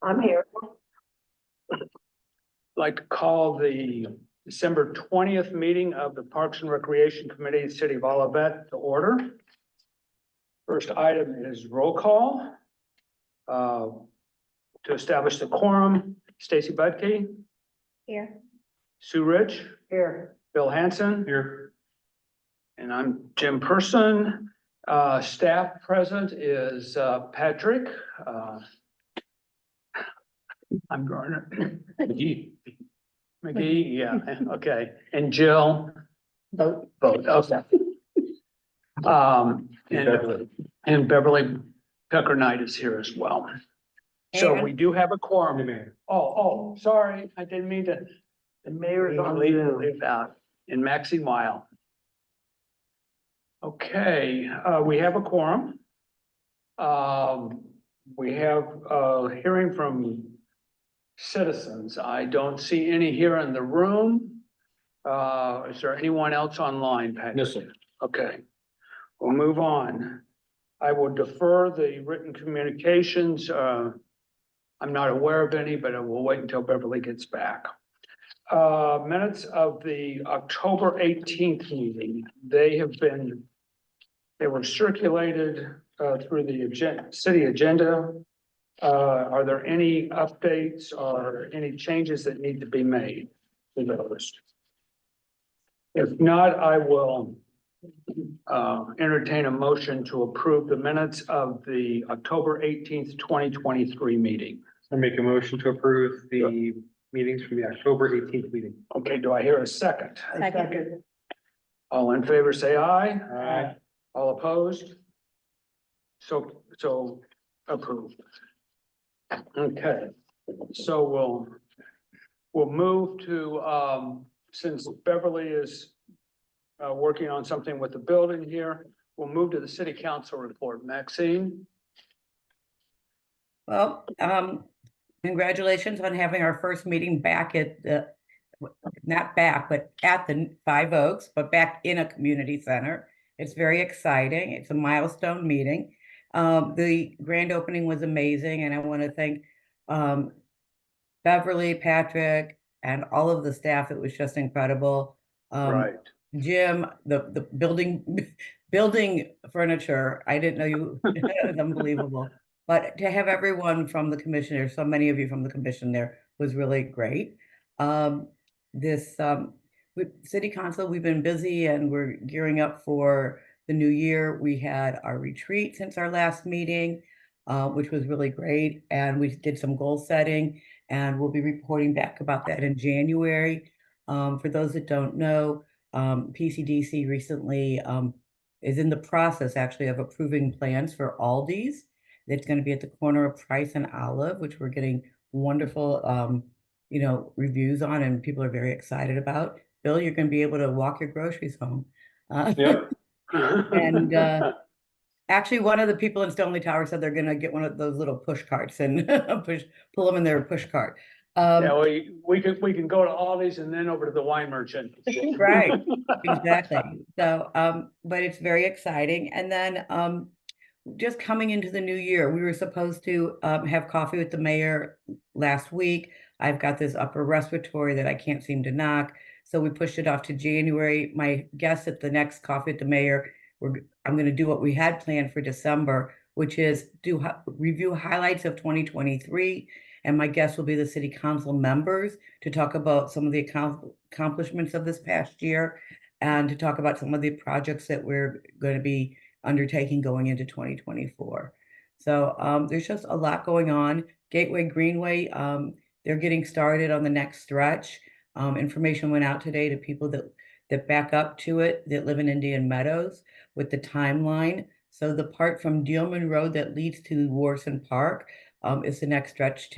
I'm here. Like to call the December 20th meeting of the Parks and Recreation Committee, City of Olivet, to order. First item is roll call. To establish the quorum, Stacy Budke, Here. Sue Rich, Here. Bill Hanson. Here. And I'm Jim Person. Staff present is Patrick. I'm Garner. McGee, yeah, okay. And Jill. Both, okay. And Beverly Tucker Knight is here as well. So we do have a quorum. Oh, sorry, I didn't mean to. The mayor is on leave out in Maxine Mile. Okay, we have a quorum. We have a hearing from citizens. I don't see any here in the room. Is there anyone else online, Pat? No, sir. Okay, we'll move on. I will defer the written communications. I'm not aware of any, but I will wait until Beverly gets back. Minutes of the October 18th meeting. They were circulated through the city agenda. Are there any updates or any changes that need to be made to those? If not, I will entertain a motion to approve the minutes of the October 18th, 2023 meeting. I make a motion to approve the meetings from the October 18th meeting. Okay, do I hear a second? Second. All in favor, say aye. Aye. All opposed? So approved. Okay, so we'll move to, since Beverly is working on something with the building here, we'll move to the city council report. Maxine? Well, congratulations on having our first meeting back at the, not back, but at the Five Oaks, but back in a community center. It's very exciting. It's a milestone meeting. The grand opening was amazing, and I want to thank Beverly, Patrick, and all of the staff. It was just incredible. Right. Jim, the building furniture, I didn't know you, it was unbelievable. But to have everyone from the commissioner, so many of you from the commission there, was really great. City council, we've been busy and we're gearing up for the new year. We had our retreat since our last meeting, which was really great. And we did some goal setting, and we'll be reporting back about that in January. For those that don't know, PCDC recently is in the process actually of approving plans for Aldi's. It's going to be at the corner of Price and Olive, which we're getting wonderful, reviews on, and people are very excited about. Bill, you're going to be able to walk your groceries home. Yep. And actually, one of the people in Stoneleigh Tower said they're going to get one of those little push carts and pull them in their push cart. Yeah, we can go to Aldi's and then over to the wine merchant. Right, exactly. So, but it's very exciting. And then just coming into the new year, we were supposed to have coffee with the mayor last week. I've got this upper respiratory that I can't seem to knock, so we pushed it off to January. My guess at the next coffee with the mayor, I'm going to do what we had planned for December, which is review highlights of 2023. And my guest will be the city council members to talk about some of the accomplishments of this past year, and to talk about some of the projects that we're going to be undertaking going into 2024. So there's just a lot going on. Gateway Greenway, they're getting started on the next stretch. Information went out today to people that back up to it, that live in Indian Meadows, with the timeline. So the part from Dealman Road that leads to Warson Park is the next stretch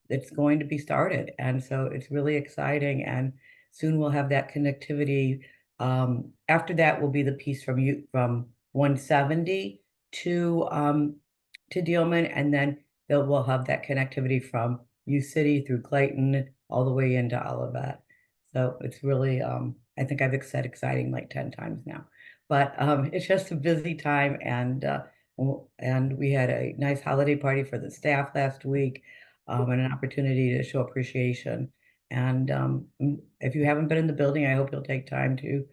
it's going to be started. And so it's really exciting, and soon we'll have that connectivity. After that will be the piece from 170 to Dealman, and then we'll have that connectivity from U City through Clayton all the way into Olivet. So it's really, I think I've said exciting like 10 times now, but it's just a busy time, and And we had a nice holiday party for the staff last week, and an opportunity to show appreciation. And if you haven't been in the building, I hope you'll take time to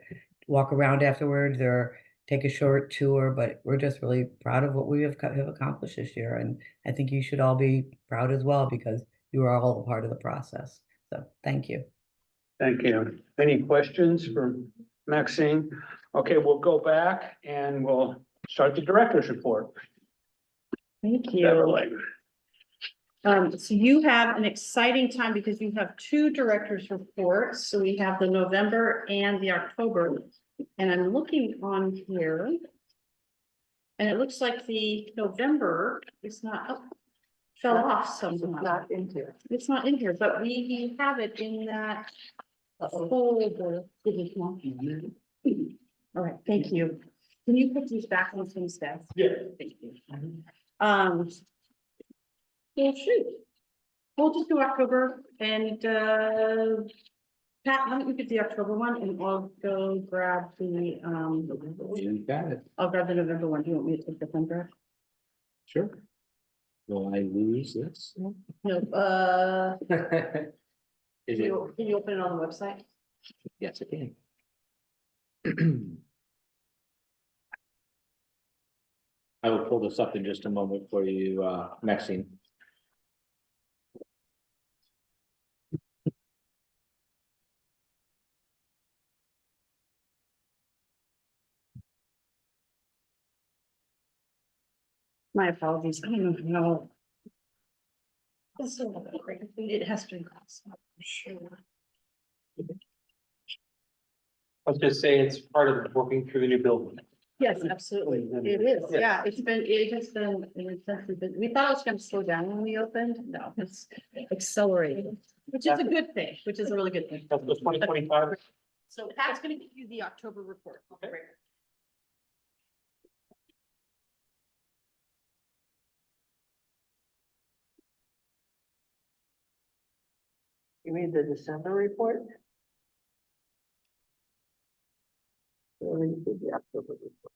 walk around afterwards or take a short tour. But we're just really proud of what we have accomplished this year. And I think you should all be proud as well because you are all a part of the process. So thank you. Thank you. Any questions for Maxine? Okay, we'll go back and we'll start the director's report. Thank you. Beverly. So you have an exciting time because you have two directors' reports. So we have the November and the October. And I'm looking on here. And it looks like the November is not, oh, fell off somehow. Not in here. It's not in here, but we have it in that folder. All right, thank you. Can you put these back on some stuff? Yeah. Thank you. Yeah, shoot. We'll just do October and, Pat, why don't you get the October one and I'll go grab the, You got it. I'll grab the November one. Do you want me to take the thunder? Sure. Will I lose this? No, Is can you open it on the website? Yes, I can. I will pull this up in just a moment for you, Maxine. My apologies. I don't know how. This is a little bit crazy. It has to be. Sure. Let's just say it's part of working through the new building. Yes, absolutely. It is. Yeah, it has been an intensive, we thought it was gonna slow down when we opened. No, it's accelerated, which is a good thing, which is a really good thing. That's the 2025. So Pat's gonna give you the October report. Okay. You mean the December report? Or you did the October report?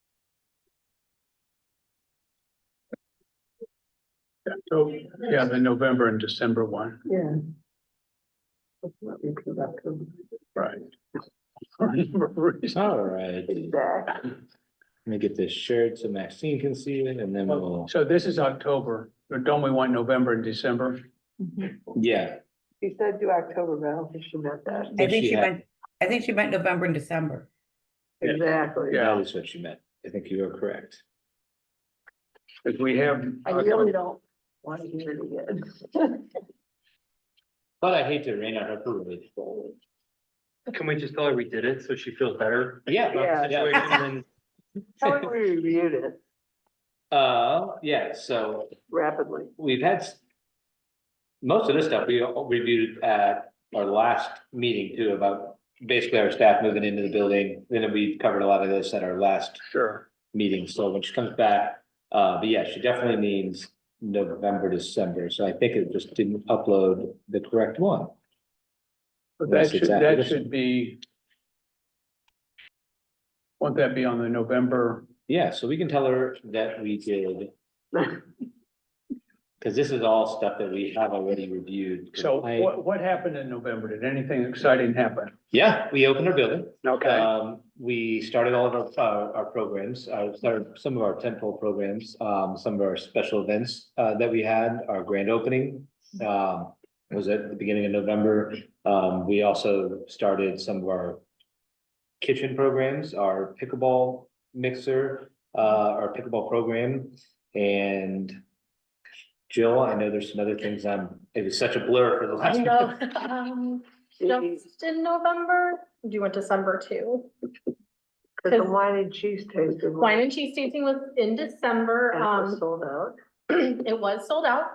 So, yeah, the November and December one, Yeah. Let's not repeat October. right? All right, let Exactly. me get this shared so Maxine can see it and then we'll, So this is October, but don't we want November and December? yeah. She said do October, but I don't think she meant that. I think she meant November and December. Yeah. Exactly. Yeah. That is what you meant. I think you are correct. Because we have. I really don't want to hear it again. But I hate to rain on her parade. Can we just tell her we did it so she feels better? Yeah. About the Yeah. situation and Tell her we reviewed it Yeah, so rapidly. we've had most of this stuff we reviewed at our last meeting too, about basically our staff moving into the building. Then we covered a lot of this at our last Sure. meeting. So when she comes back, but yeah, she definitely means November, December. So I think it just didn't upload the correct one. But Yes, that should, exactly. that should be. Won't that be on the November? Yeah, so we can tell her that we did. Cause this is all stuff that we have already reviewed. 'Cause So what happened in November? Did anything exciting happen? Yeah, we opened our building. Okay, We started all of our programs, started some of our tentpole programs, some of our special events, that we had, our grand opening. Was at the beginning of November. We also started some of our kitchen programs, our pickleball mixer, our pickleball program, and Jill, I know there's some other things, it was such a blur for the last. Just in November, do you want December too? Cause the wine and cheese tasting. Wine and cheese tasting was in December, And it was sold out. it was sold out.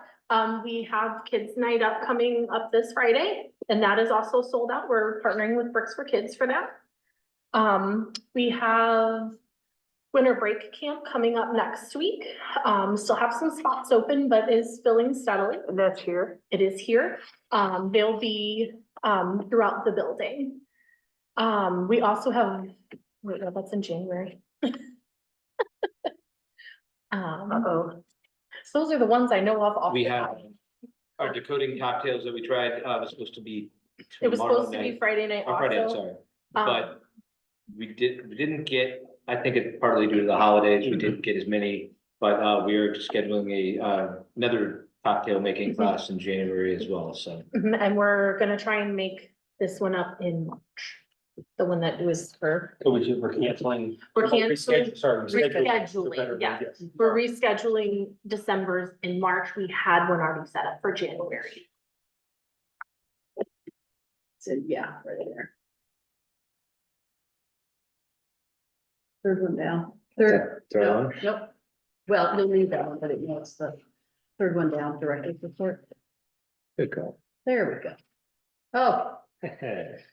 We have Kids Night Up coming up this Friday, and that is also sold out. We're partnering with Bricks for Kids for that. We have winter break camp coming up next week. Still have some spots open, but is filling steadily. And that's here. It is here. They'll be throughout the building. We also have, wait, no, that's in January. So those are the ones I know of. off We the have top. our decoding cocktails that we tried, was supposed to be It was tomorrow supposed to be night. Friday night Or Friday, I'm also. sorry, Um, but we didn't get, I think it's partly due to the holidays, we didn't get as many. But, we are scheduling another cocktail making class in January as well, so. And we're gonna try and make this one up in March. The one that was for, So we're canceling. We're canceling- Reschedule- Sorry. Rescheduling, yes. We're rescheduling December's in March. We had one already set up for January. So, yeah, right there. Third one down. Third, Third no, one? nope. Well, you'll leave that one, but it was the third one down, director's report. Good call. There we go. Oh,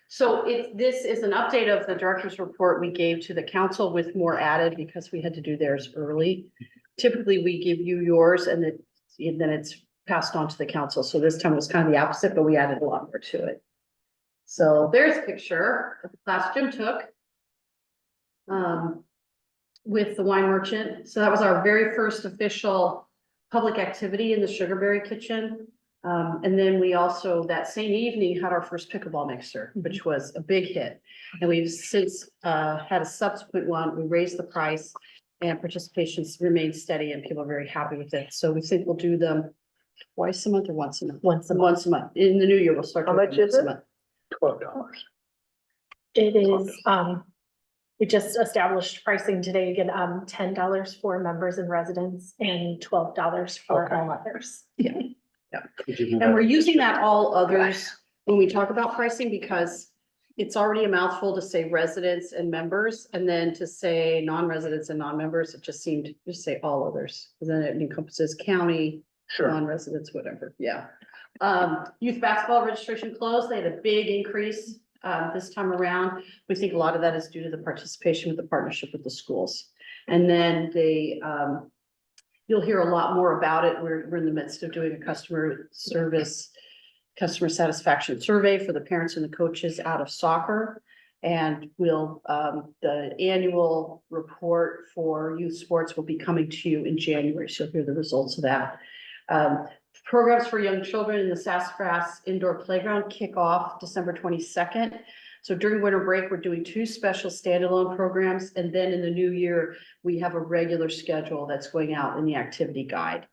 so this is an update of the director's report we gave to the council with more added because we had to do theirs early. Typically, we give you yours and then it's passed on to the council. So this time it was kind of the opposite, but we added a lot more to it. So there's a picture of the class Jim took. With the wine merchant. So that was our very first official public activity in the Sugarberry Kitchen. And then we also, that same evening, had our first pickleball mixer, which was a big hit. And we've since had a subsequent one. We raised the price and participation's remained steady and people are very happy with it. So we think we'll do them twice a month or once a month. Once a month. Once a month. In the new year, we'll start. How doing much once is a it? month. $12. It is, we just established pricing today, again, $10 for members and residents and $12 for Okay. all others. And we're using that all others when we talk about pricing because it's already a mouthful to say residents and members and then to say non-residents and non-members. It just seemed to just say all others. And then it encompasses county, Sure. non-residents, whatever. Yeah. Youth basketball registration closed. They had a big increase this time around. We think a lot of that is due to the participation with the partnership with the schools. And then you'll hear a lot more about it. We're in the midst of doing a customer satisfaction survey for the parents and the coaches out of soccer. And the annual report for youth sports will be coming to you in January. So you'll hear the results of that. Programs for young children in the Sassafras Indoor Playground kick off December 22nd. So during winter break, we're doing 2 special standalone programs. And then in the new year, we have a regular schedule that's going out in the activity guide.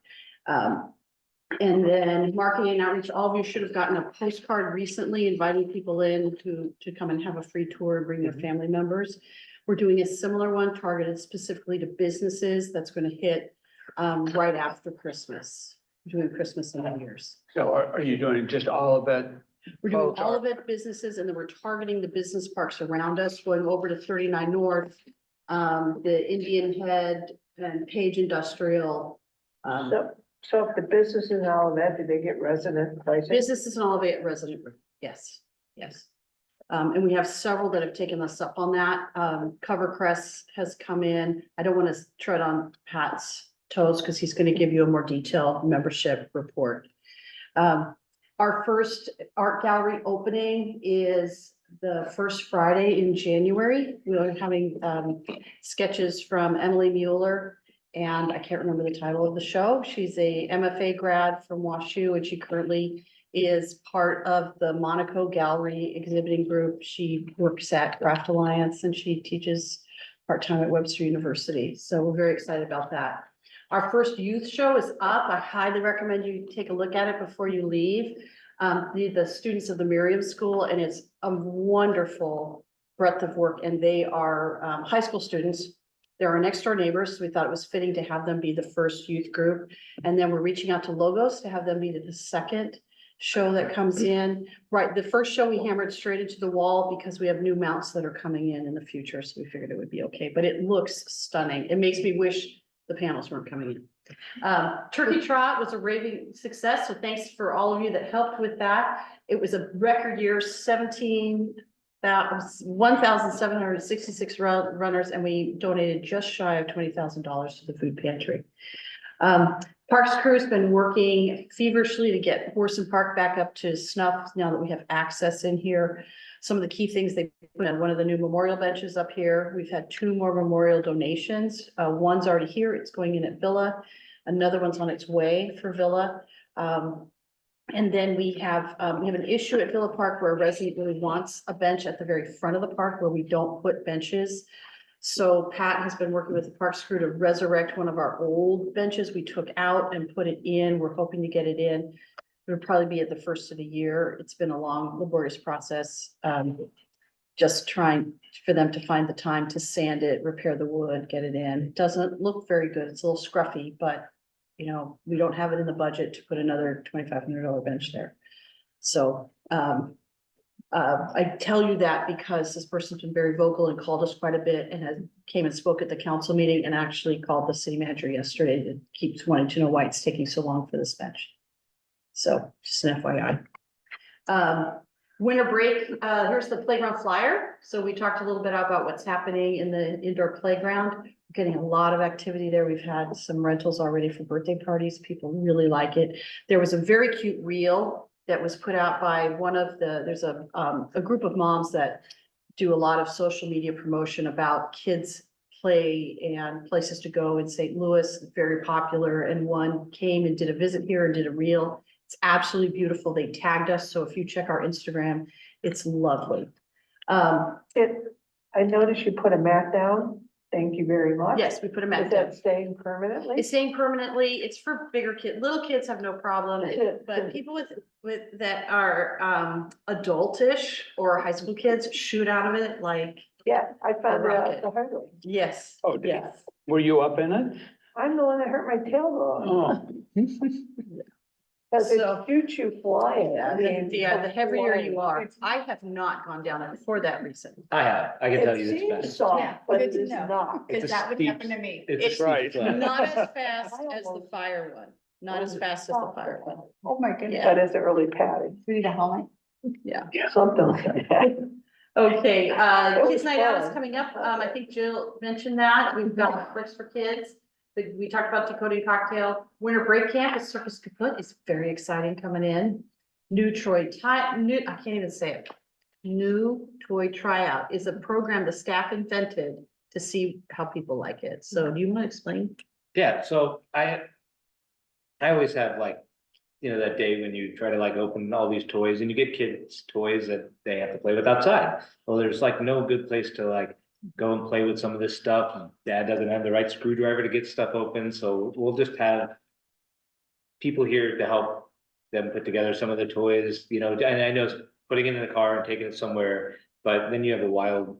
And then marketing and outreach, all of you should have gotten a postcard recently inviting people in to come and have a free tour and bring their family members. We're doing a similar one targeted specifically to businesses that's going to hit right after Christmas. We're doing Christmas and New Year's. So are you doing just all of it? We're doing Oh, all of it businesses and then we're targeting the business parks around us, going over to 39 North, the Indian Head and Page Industrial. So if the business is all of that, do they get resident pricing? Businesses and all of it resident, yes, yes. And we have several that have taken us up on that. Covercrest has come in. I don't want to tread on Pat's toes because he's going to give you a more detailed membership report. Our first art gallery opening is the first Friday in January. We're having sketches from Emily Mueller. And I can't remember the title of the show. She's a MFA grad from WashU and she currently is part of the Monaco Gallery exhibiting group. She works at Craft Alliance and she teaches part-time at Webster University. So we're very excited about that. Our first youth show is up. I highly recommend you take a look at it before you leave. The students of the Miriam School, and it's a wonderful breadth of work and they are high school students. They're our next door neighbors, so we thought it was fitting to have them be the first youth group. And then we're reaching out to Logos to have them be the second show that comes in. Right, the first show we hammered straight into the wall because we have new mounts that are coming in the future, so we figured it would be okay, but it looks stunning. It makes me wish the panels weren't coming in. Turkey Trot was a raving success, so thanks for all of you that helped with that. It was a record year, 1,766 runners, and we donated just shy of $20,000 to the food pantry. Parks crew's been working feverishly to get Horson Park back up to snuff now that we have access in here. Some of the key things they put in one of the new memorial benches up here. We've had 2 more memorial donations. One's already here. It's going in at Villa. Another one's on its way for Villa. And then we have an issue at Villa Park where a resident really wants a bench at the very front of the park where we don't put benches. So Pat has been working with the Parks crew to resurrect one of our old benches we took out and put it in. We're hoping to get it in. It'll probably be at the first of the year. It's been a long, laborious process. Just trying for them to find the time to sand it, repair the wood, get it in. It doesn't look very good. It's a little scruffy, but you know, we don't have it in the budget to put another $2,500 bench there. So, I tell you that because this person's been very vocal and called us quite a bit and has came and spoke at the council meeting and actually called the city manager yesterday that keeps wanting to know why it's taking so long for this bench. So just an FYI. Winter break, here's the playground flyer. So we talked a little bit about what's happening in the indoor playground. We're getting a lot of activity there. We've had some rentals already for birthday parties. People really like it. There was a very cute reel that was put out by one of the, there's a group of moms that do a lot of social media promotion about kids play and places to go in St. Louis, very popular. And one came and did a visit here and did a reel. It's absolutely beautiful. They tagged us. So if you check our Instagram, it's lovely. I noticed you put a mat down. Thank you very much. Yes, we put a Is mat down. that staying permanently? It's staying permanently. It's for bigger kids. Little kids have no problem, but people with that are adultish or high school kids shoot out of it like, Yeah, I found it rocket. out the hard way. yes. Oh, did you? Yes. Were you up in it? I'm the one that hurt my tailbone. Oh, Cause it So- shoots you flying. I mean, The heavier you are, It's- I have not gone down it for that reason. I can tell It you it's seems bad. soft, but good it to is know. not. It's a Cause that would steep- happen to me. It's a It's steep right. climb. Not as fast I as the almost- fire one, not as fast as the fire one. Oh, my goodness. Yeah. But it's early padding, We need a helmet. something like that. Okay, It was Kids Night Out is fun. coming up. I think Jill mentioned that. We've got Bricks for Kids. We talked about Dakota Cocktail. Winter Break Camp at Circus Kaput is very exciting coming in. New I can't even say it. New Toy Tryout is a program the staff invented to see how people like it. So do you want to explain? Yeah, so I always have like, you know, that day when you try to like open all these toys and you get kids toys that they have to play with outside. Well, there's like no good place to like go and play with some of this stuff. And Dad doesn't have the right screwdriver to get stuff open, so we'll just have people here to help them put together some of the toys, you know, and I know putting it in the car and taking it somewhere, but then you have a wildly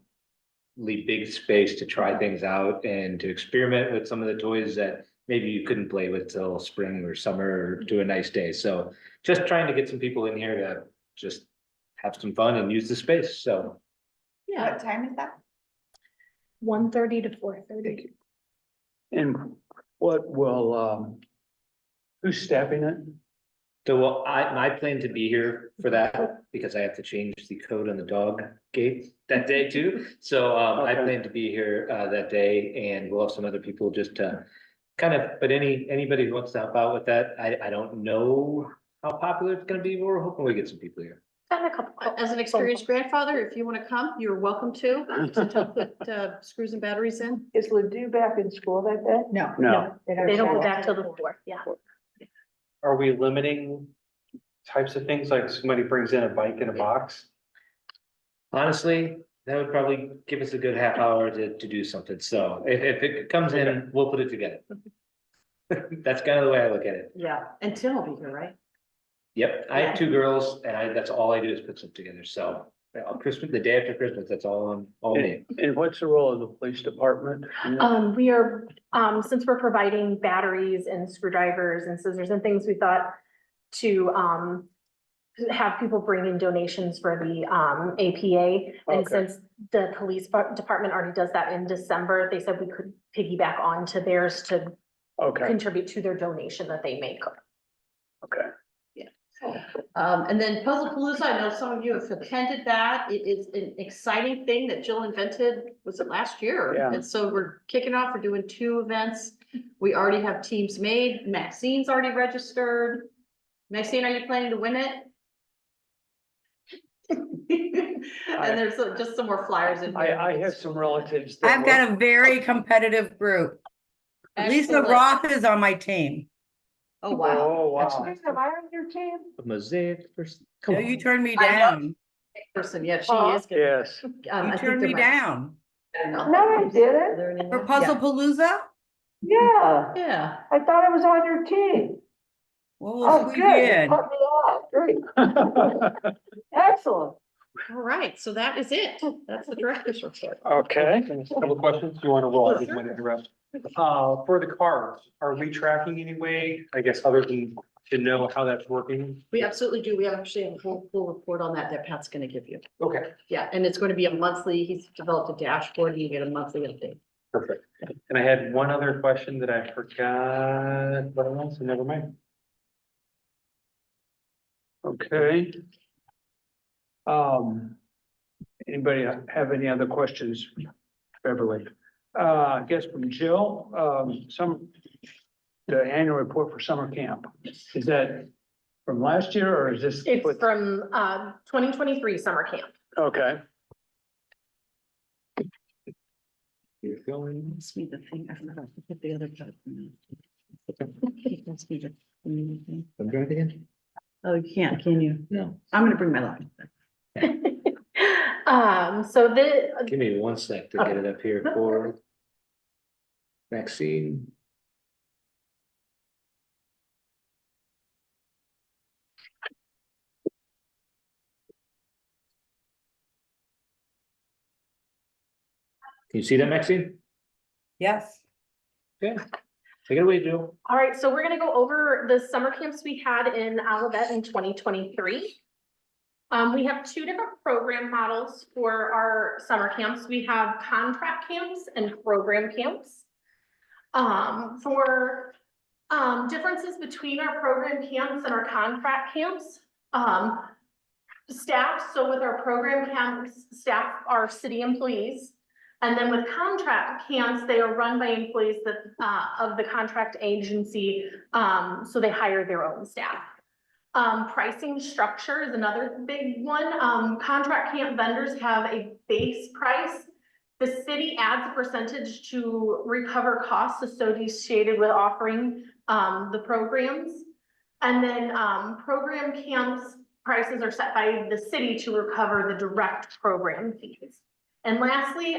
big space to try things out and to experiment with some of the toys that maybe you couldn't play with till spring or summer or to a nice day. So just trying to get some people in here to just have some fun and use the space, so. Yeah, What time is that? 1:30 to 4:30. and what will, who's staffing it? So well, I plan to be here for that because I have to change the code on the dog gate that day too. So I Okay. plan to be here that day and we'll have some other people just to kind of, but anybody who wants to help out with that, I don't know how popular it's gonna be, but we're hoping we get some people here. Got a couple. as an experienced grandfather, if you want to come, you're welcome to help put screws and batteries in. Is Ledoux back in school that day? No. No, They don't go back till the 4th, yeah. Are we limiting types of things, like somebody brings in a bike in a box? Honestly, that would probably give us a good half hour to do something. So if it comes in, we'll put it together. That's kind of the way I look at it. Yeah, and Tim will be here, right? Yep, I have 2 girls and that's all I do is put stuff together. So Christmas, the day after Christmas, that's all me. and what's the role of the police department? We are, since we're providing batteries and screwdrivers and scissors and things, we thought to, have people bring in donations for the, APA. And Okay. since the police department already does that in December, they said we could piggyback on to theirs to Okay, contribute to their donation that they make. okay. And then Puzzle Palooza, I know some of you have attended that. It is an exciting thing that Jill invented, was it last year? Yeah. And so we're kicking off, we're doing 2 events. We already have teams made. Maxine's already registered. Maxine, are you planning to win it? And there's just some more flyers in here. I have some relatives. that I've got work- a very competitive group. Lisa Excellent. Roth is on my team. Oh, wow. Oh, wow. Excuse me, am I on your team? A mosaic person. No, you turned me I know. down. Person, yeah, she Oh. is good. Yes. You I think turned there me might- down. I don't know. No, I didn't. Are there any For more? Puzzle Palooza? Yeah, Yeah. I thought I was on your team. Well, Oh, we'll squeeze good. you You in. cut me off. Great. Excellent. All right, so that is it. That's the director's report. Okay. Couple of questions, you want to roll, I didn't Sure. want to interrupt. For the cars, are we tracking any way, I guess, other than to know how that's working? We absolutely do. We actually have a full report on that Pat's gonna give you. Okay, Yeah, and it's going to be a monthly, he's developed a dashboard and you get a monthly update. perfect. And I had one other question that I forgot, what it was, so never mind. Okay. Anybody have any other questions, Beverly? I guess from Jill, the annual report for summer camp, is that from last year or is this? It's from, 2023 summer camp. Okay, You're going. Pass me the thing, I forgot to put the other button. Pass me the thing. I'm driving again? Oh, you can't, can you? No. I'm gonna bring my laptop. So the, Give me 1 sec to get it up here for Maxine. Can you see that, Maxine? Yes. Okay, take it away, Jill. all right, so we're gonna go over the summer camps we had in Olivet in 2023. We have two different program models for our summer camps. We have contract camps and program camps. For differences between our program camps and our contract camps, staff, so with our program camps, staff are city employees. And then with contract camps, they are run by employees that, of the contract agency, so they hire their own staff. Pricing structure is another big one. Contract camp vendors have a base price. The city adds a percentage to recover costs associated with offering, the programs. And then, program camps prices are set by the city to recover the direct program fees. And lastly,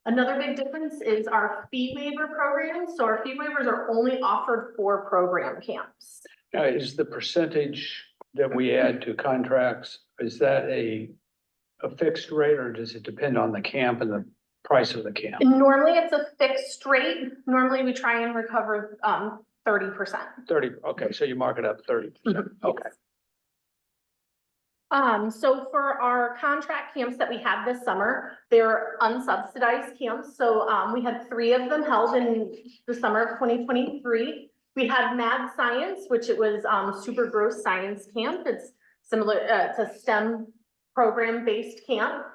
another big difference is our fee waiver program. So our fee waivers are only offered for program camps. is the percentage that we add to contracts, is that a fixed rate or does it depend on the camp and the price of the camp? Normally, it's a fixed rate. Normally, we try and recover 30%. 30, okay, so you mark it up 30%, okay. So for our contract camps that we had this summer, they're unsubsidized camps. So we had 3 of them held in the summer of 2023. We had Mad Science, which it was super gross science camp. It's similar, it's a STEM program-based camp.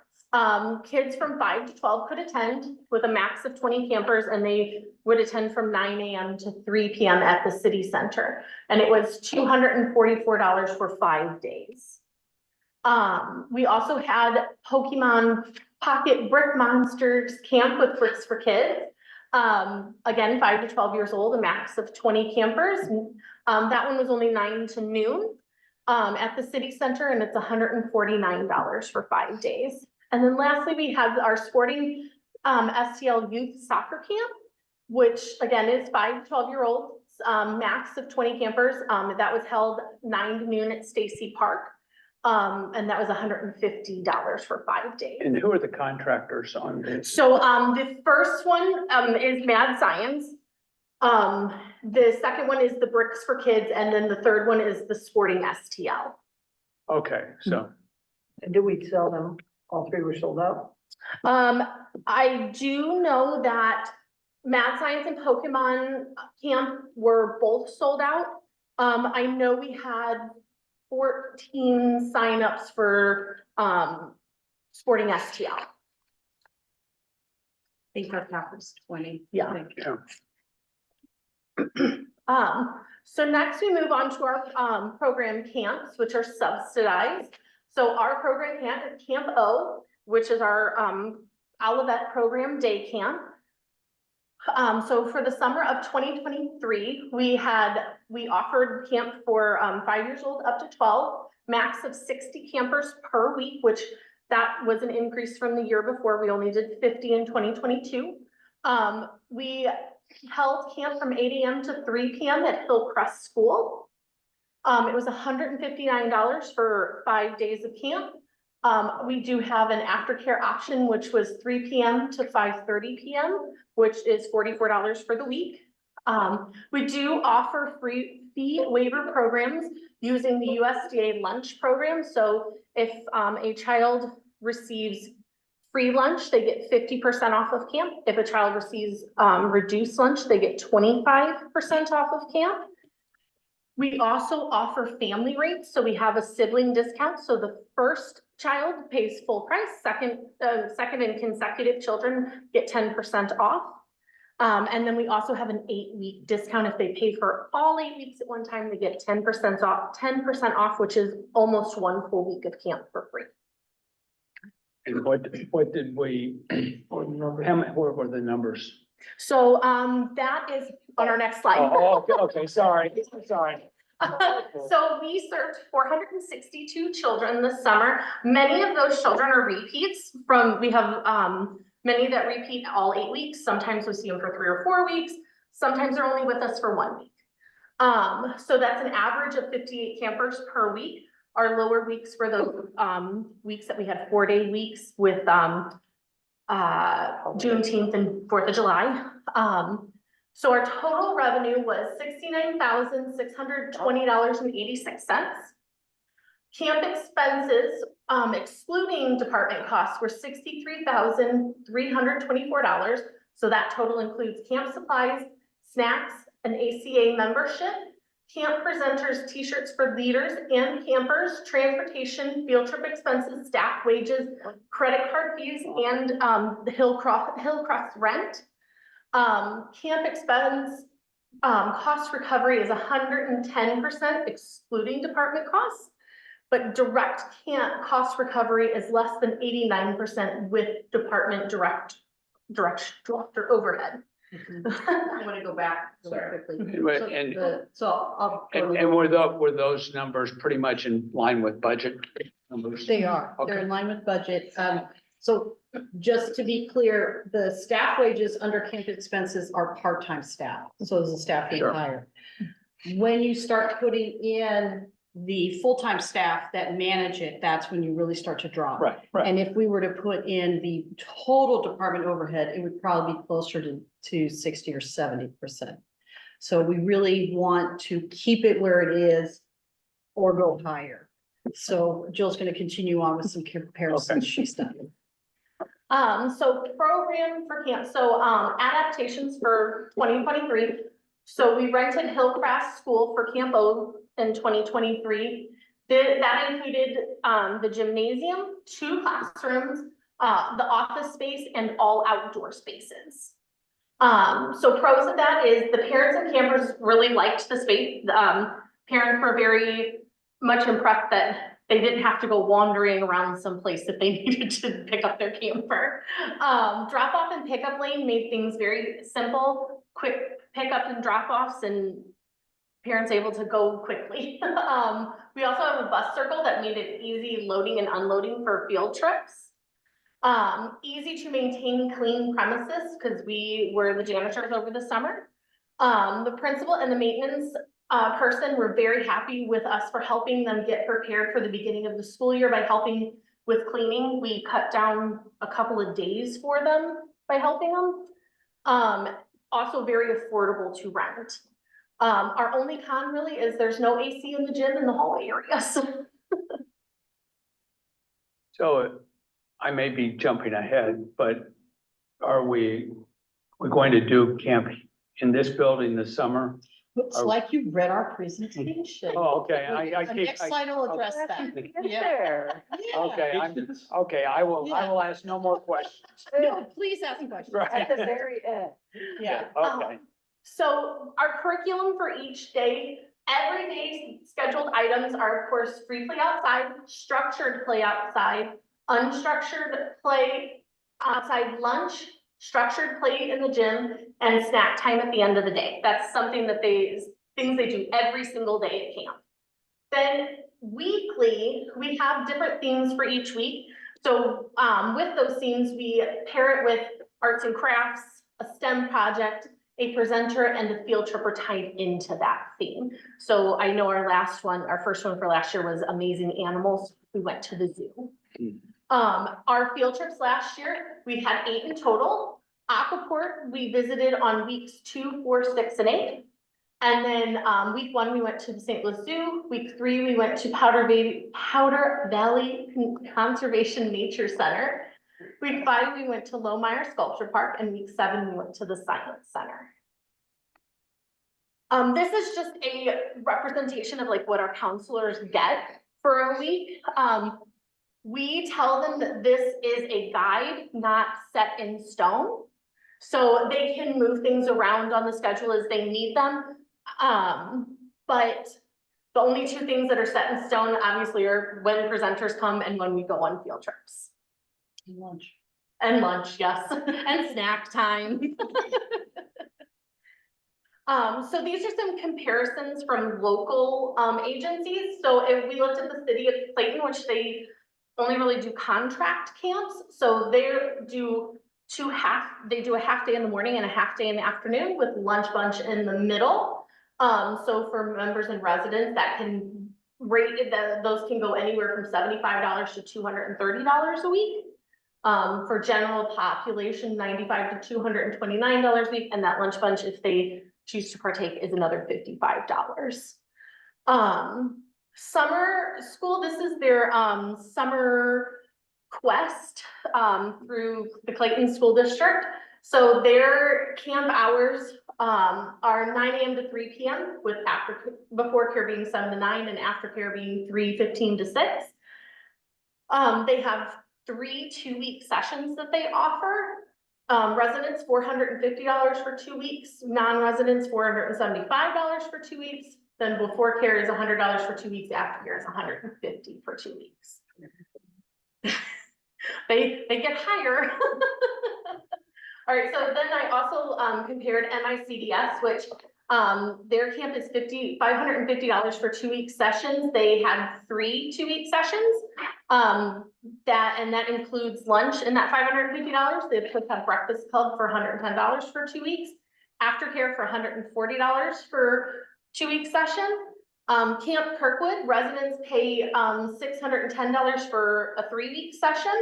Kids from 5 to 12 could attend with a max of 20 campers, and they would attend from 9 a.m. to 3 p.m. at the city center. And it was $244 for 5 days. We also had Pokemon Pocket Brick Monsters Camp with Bricks for Kids. Again, 5 to 12 years old, a max of 20 campers. That one was only 9 to noon at the city center, and it's $149 for 5 days. And then lastly, we have our sporting STL Youth Soccer Camp, which again is 5 to 12-year-olds, max of 20 campers. That was held 9 to noon at Stacy Park. And that was $150 for 5 days. And who are the contractors on this? So, the first one, is Mad Science. The second one is the Bricks for Kids, and then the third one is the Sporting STL. Okay, so, And do we sell them? All 3 were sold out? I do know that Mad Science and Pokemon Camp were both sold out. I know we had 14 signups for, Sporting STL. I think our cap was 20. Yeah. I think. yeah. So next we move on to our, program camps, which are subsidized. So our program camp is Camp O, which is our, Olivet program day camp. So for the summer of 2023, we offered camp for, 5 years old up to 12, max of 60 campers per week, which that was an increase from the year before. We only did 50 in 2022. We held camp from 8 AM to 3 PM at Hillcrest School. It was $159 for 5 days of camp. We do have an aftercare option, which was 3 PM to 5:30 PM, which is $44 for the week. We do offer free fee waiver programs using the USDA lunch program. So if a child receives free lunch, they get 50% off of camp. If a child receives reduced lunch, they get 25% off of camp. We also offer family rates, so we have a sibling discount. So the first child pays full price, second and consecutive children get 10% off. And then we also have an 8-week discount. If they pay for all 8 weeks at one time, they get 10% off, which is almost 1 full week of camp for free. And what did we, what were the numbers? So, that is on our next slide. Okay, sorry. So we served 462 children this summer. Many of those children are repeats we have, many that repeat all 8 weeks. Sometimes we see them for 3 or 4 weeks. Sometimes they're only with us for 1 week. So that's an average of 58 campers per week. Our lower weeks were those, weeks that we had 4-day weeks with, Juneteenth and 4th of July. So our total revenue was $69,620.86. Camp expenses, excluding department costs, were $63,324. So that total includes camp supplies, snacks, an ACA membership, camp presenters, t-shirts for leaders and campers, transportation, field trip expenses, staff wages, credit card fees, and the Hillcrest rent. Camp expense cost recovery is 110% excluding department costs, but direct camp cost recovery is less than 89% with department direct overhead. I want to go back Sorry. really Right, quickly. and- I'll go to And were those numbers pretty much in line with budget numbers? They are, they're Okay. in line with budget. So just to be clear, the staff wages under camp expenses are part-time staff, so is the staff being Sure. hired. When you start putting in the full-time staff that manage it, that's when you really start to drop. Right. And if we were to put in the total department overhead, it would probably be closer to 60 or 70%. So we really want to keep it where it is or go higher. So Jill's gonna continue on with some comparisons she's done. So program for camp, so adaptations for 2023. So we rented Hillcrest School for Camp O in 2023. That included the gymnasium, 2 classrooms, the office space, and all outdoor spaces. So pros of that is the parents and campers really liked the space. Parents were very much impressed that they didn't have to go wandering around someplace if they needed to pick up their camper. Drop off and pickup lane made things very simple, quick pickup and drop offs, and parents able to go quickly. We also have a bus circle that made it easy loading and unloading for field trips. Easy to maintain clean premises because we were the janitors over the summer. The principal and the maintenance person were very happy with us for helping them get prepared for the beginning of the school year by helping with cleaning. We cut down a couple of days for them by helping them. Also very affordable to rent. Our only con really is there's no AC in the gym in the hallway area, so. So I may be jumping ahead, but are we going to do camp in this building this summer? Looks like you read our presentation. Oh, okay, The next slide will address that. Yeah. There. Okay, I will ask no more questions. No, please ask questions. Right. At the very end. Yeah. Okay, So our curriculum for each day, every day scheduled items are of course free play outside, structured play outside, unstructured play outside lunch, structured play in the gym, and snack time at the end of the day. That's something that things they do every single day at camp. Then weekly, we have different themes for each week. So with those themes, we pair it with arts and crafts, a STEM project, a presenter, and the field trip are tied into that theme. So I know our first one for last year was amazing animals. We went to the zoo. Our field trips last year, we had 8 in total. Aquaport, we visited on weeks 2, 4, 6, and 8. And then week 1, we went to the St. Louis Zoo. Week 3, we went to Powder Valley Conservation Nature Center. Week 5, we went to Lohmeyer Sculpture Park, and week 7, we went to the Science Center. This is just a representation of like what our counselors get for a week. We tell them that this is a guide, not set in stone. So they can move things around on the schedule as they need them. But the only 2 things that are set in stone, obviously, are when presenters come and when we go on field trips. Lunch. And lunch, yes, and snack time. So these are some comparisons from local agencies. So if we looked at the city of Clayton, which they only really do contract camps, so they do a half day in the morning and a half day in the afternoon with lunch bunch in the middle. So for members and residents, that can those can go anywhere from $75 to $230 a week. For general population, $95 to $229 a week, and that lunch bunch, if they choose to partake, is another $55. Summer school, this is their summer quest through the Clayton School District. So their camp hours are 9 a.m. to 3 p.m. with before care being 7 to 9 and aftercare being 3:15 to 6. They have 3 2-week sessions that they offer. Residents $450 for 2 weeks, non-residents $475 for 2 weeks. Then before care is $100 for 2 weeks, after care is $150 for 2 weeks. They get higher. All right, so then I also compared MICDS, which their camp is $550 for 2-week sessions. They had 3 2-week sessions. That includes lunch in that $550. They have breakfast club for $110 for 2 weeks. Aftercare for $140 for 2-week session. Camp Kirkwood residents pay $610 for a 3-week session.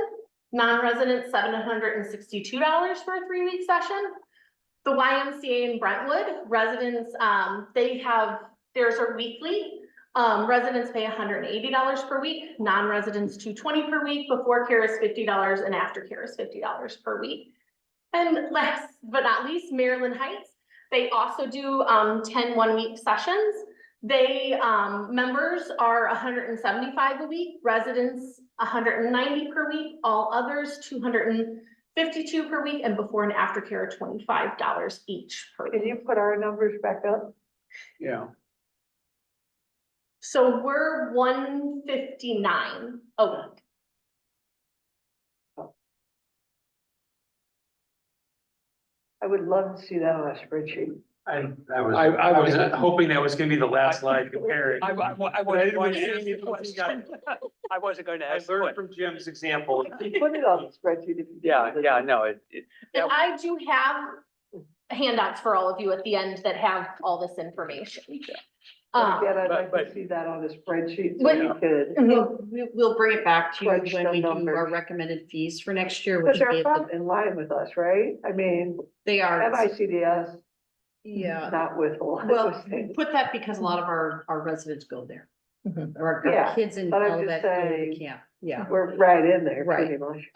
Non-residents $762 for a 3-week session. The YMCA in Brentwood residents, theirs are weekly. Residents pay $180 per week, non-residents $220 per week, before care is $50 and after care is $50 per week. And last but not least, Maryland Heights, they also do 10 1-week sessions. They members are $175 a week, residents $190 per week, all others $252 per week, and before and after care are $25 each per Can week. you put our numbers back up? Yeah. So we're $159 a week. I would love to see that on a spreadsheet. I I was was- hoping that was gonna be the last slide comparing. I But I wasn't didn't going want to to ask ask the you what you got. question. I wasn't going to I ask. the learned question. from Jim's example. Put it on the spreadsheet if you. Yeah, no, And I do have handouts for all of you at the end that have all this information. Again, I'd like but- to see that on a spreadsheet so When- we could. We'll bring it back to you Crunch when the we do numbers. our recommended fees for next year, But which they're will be about in line with us, right? I mean, they are, MICDS, yeah. not with a lot Well, of things. put that because a lot of our residents go there. Mhm. Or Yeah, our kids in but I'm Olivet just go to saying- the camp, yeah. We're right in there Right. pretty much.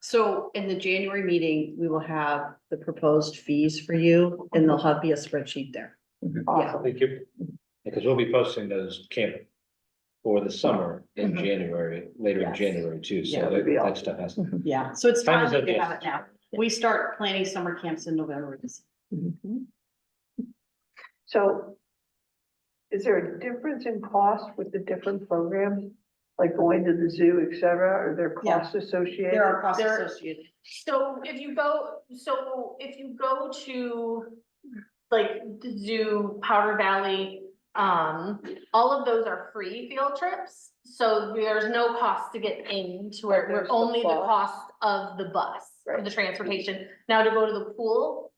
So in the January meeting, we will have the proposed fees for you and there'll be a spreadsheet there. Awesome. Thank you. Because we'll be posting those camp for the summer in Mhm. January, later in Yes. January too, Yeah, so that'd be that awesome. stuff has. Yeah, so it's Time time is to of the have it essence. now. We start planning summer camps in November. Mhm. So is there a difference in cost with the different programs? Like going to the zoo, et cetera, are there Yeah. costs associated? There are costs There- associated. So if you go to like the zoo, Powder Valley, all of those are free field trips. So there's no cost to get into it, we're There's the only the bus. cost of the bus, of Right. the transportation. Now to go to the pool,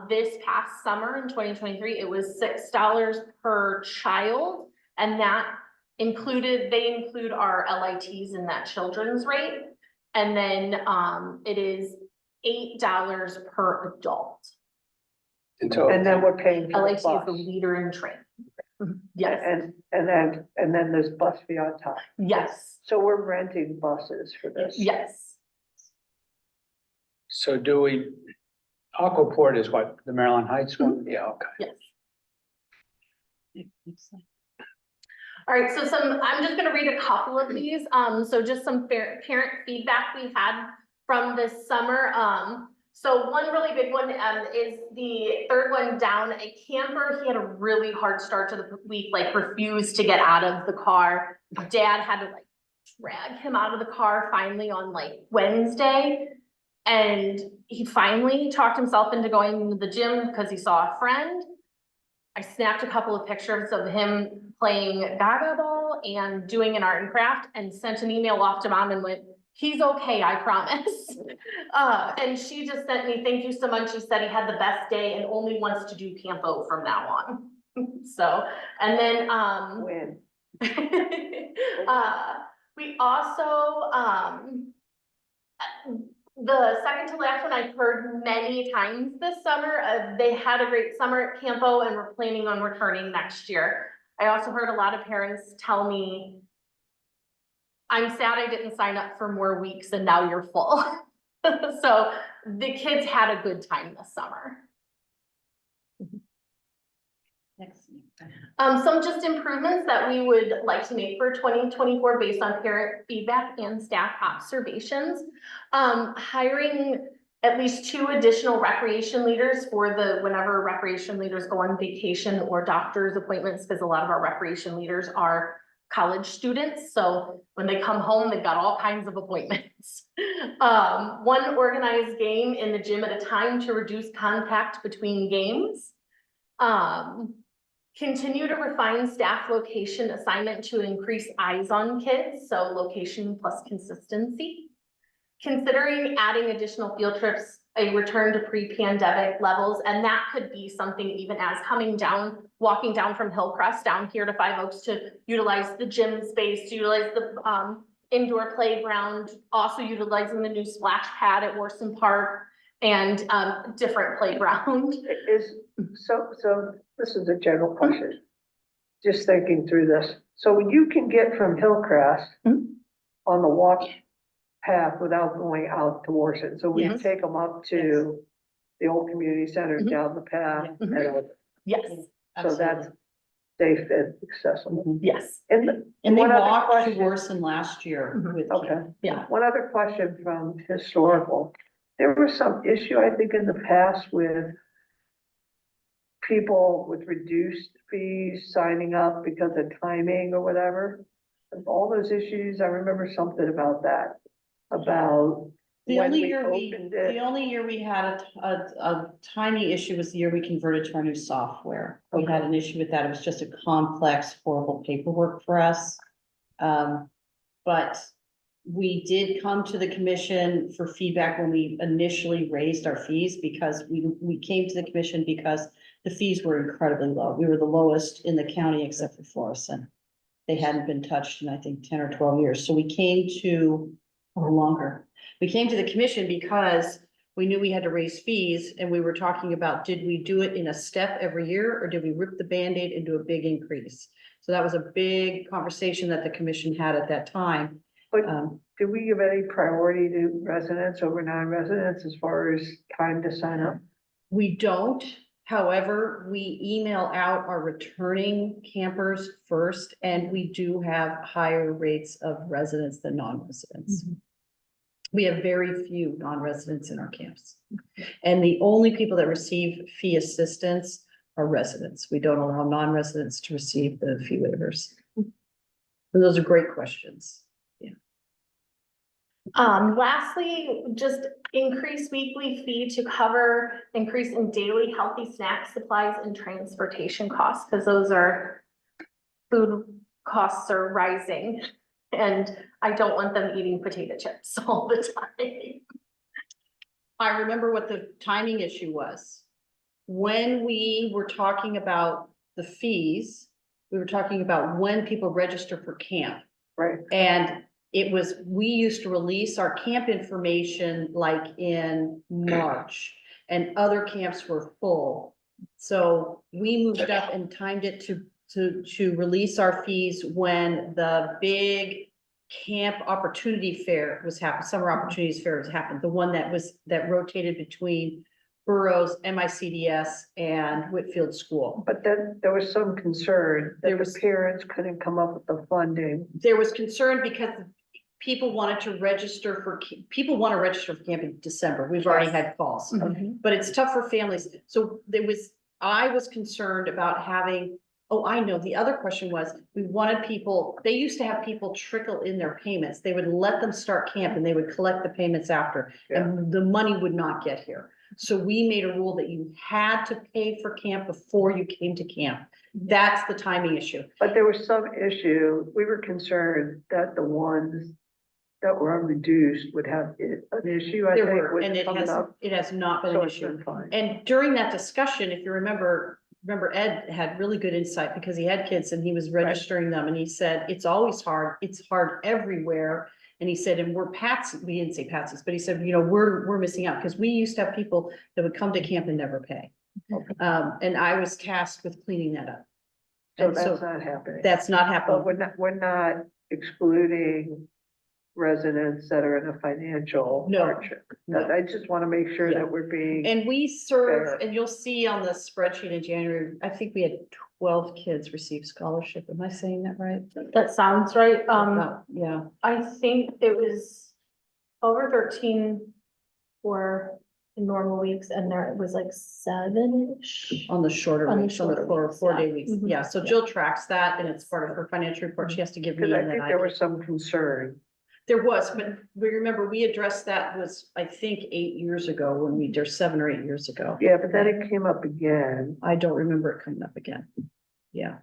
this past summer in 2023, it was $6 per child. And that they include our LITs in that children's rate. And then, it is $8 per adult. And so, And then we're paying for the LIT is the bus. leader in train. Yes, And then there's bus fee on top. yes, So we're renting buses for this. yes. so do we, Aquaport is what, the Maryland Heights one? Yeah, okay. Yes. All right, so I'm just gonna read a couple of these, so just some parent feedback we had from this summer. So one really big one, is the third one down, a camper, he had a really hard start to the week, like refused to get out of the car. Dad had to like drag him out of the car finally on like Wednesday. And he finally talked himself into going to the gym because he saw a friend. I snapped a couple of pictures of him playing gaga ball and doing an art and craft and sent an email off to mom and went, he's okay, I promise. And she just sent me, thank you so much. She said he had the best day and only wants to do Campo from now on. So, and then, When? we also, the second to last one I've heard many times this summer, they had a great summer at Campo and we're planning on returning next year. I also heard a lot of parents tell me, I'm sad I didn't sign up for more weeks and now you're full. So the kids had a good time this summer. Some just improvements that we would like to make for 2024 based on parent feedback and staff observations. Hiring at least 2 additional recreation leaders for whenever recreation leaders go on vacation or doctor's appointments, because a lot of our recreation leaders are college students. So when they come home, they've got all kinds of appointments. 1 organized game in the gym at a time to reduce contact between games. Continue to refine staff location assignment to increase eyes on kids, so location plus consistency. Considering adding additional field trips, a return to pre-pandemic levels, and that could be something even as walking down from Hillcrest down here to Five Oaks to utilize the gym space, to utilize the indoor playground, also utilizing the new splash pad at Worson Park and different playground. So this is a general question. Just thinking through this. So you can get from Hillcrest on the walk path without going out to Warson. So we Yes. take them up to the old community center down the path. Mhm. And Yes, so that's safe and accessible. yes, And And they one other walked to question- Warson last year Mhm. with. Okay. yeah. One other question from historical. There was some issue, I think, in the past with people with reduced fees signing up because of timing or whatever. Of all those issues, I remember something about that, about The when only we year opened the it. only year we had a tiny issue was the year we converted to our new software. We had an issue with that. It was just a complex, horrible paperwork for us. But we did come to the commission for feedback when we initially raised our fees, because we came to the commission because the fees were incredibly low. We were the lowest in the county except for Florissant. They hadn't been touched in, I think, 10 or 12 years. So we came to, or longer. We came to the commission because we knew we had to raise fees, and we were talking about, did we do it in a step every year, or did we rip the Band-Aid into a big increase? So that was a big conversation that the commission had at that time. But do we give any priority to residents over non-residents as far as time to sign up? We don't, however, we email out our returning campers first, and we do have higher rates of residents than non-residents. We have very few non-residents in our camps. And the only people that receive fee assistance are residents. We don't allow non-residents to receive the fee waivers. And those are great questions. Lastly, just increase weekly fee to cover increase in daily healthy snack supplies and transportation costs, because those are food costs are rising. And I don't want them eating potato chips all the time. I remember what the timing issue was. When we were talking about the fees, we were talking about when people register for camp. Right. And it was, we used to release our camp information like in March, and other camps were full. So we moved up and timed it to release our fees when the big camp opportunity fair was happening, summer opportunities fair was happened, the one that rotated between Burroughs, MICDS, and Whitfield School. But then there was some concern There that was- the parents couldn't come up with the funding. There was concern because people wanted to register for, people want to register for camp in December. We've already had calls. But it's tough for families. So I was concerned about having, oh, I know, the other question was, we wanted people, they used to have people trickle in their payments. They would let them start camp and they would collect the payments after, and the money would not get here. So we made a rule that you had to pay for camp before you came to camp. That's the timing issue. But there was some issue, we were concerned that the ones that were unreduced would have an issue, I There think, were, and with coming up. it has not been So an it's issue. been fine. And during that discussion, if you remember Ed had really good insight because he had kids and he was registering them, and he said, it's always hard. It's hard everywhere. And he said, and we're patsies, we didn't say patsies, but he said, you know, we're missing out because we used to have people that would come to camp and never pay. And I was tasked with cleaning that up. So And that's not happening. that's not But happening. we're not excluding residents that are in a financial No, hardship. no. I just want to make sure Yeah. that we're being, And we serve, Fair. and you'll see on the spreadsheet in January, I think we had 12 kids receive scholarship. Am I saying that right? That sounds right. Yeah, I think it was over 13 for the normal weeks, and there it was like 7-ish. on the shorter On the weeks, on the shorter weeks, 4-day yeah. weeks. Mhm. Yeah, so Jill tracks that and it's part of her financial report. She has to give me. because I and then think there was some concern. There was, but we remember we addressed that was, I think, 8 years ago when we, or 7 or 8 years ago. Yeah, but then it came up again. I don't remember it coming up again. Yeah.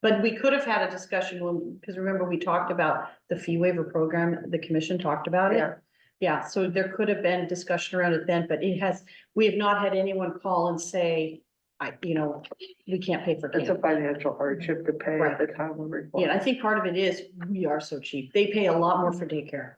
But we could have had a discussion when, because remember, we talked about the fee waiver program, the commission talked about it. Yeah. Yeah, so there could have been discussion around it then, but we have not had anyone call and say, we can't pay for It's a camp. financial hardship to pay at the time of Yeah, I request. think part of it is we are so cheap. They pay a lot more for daycare.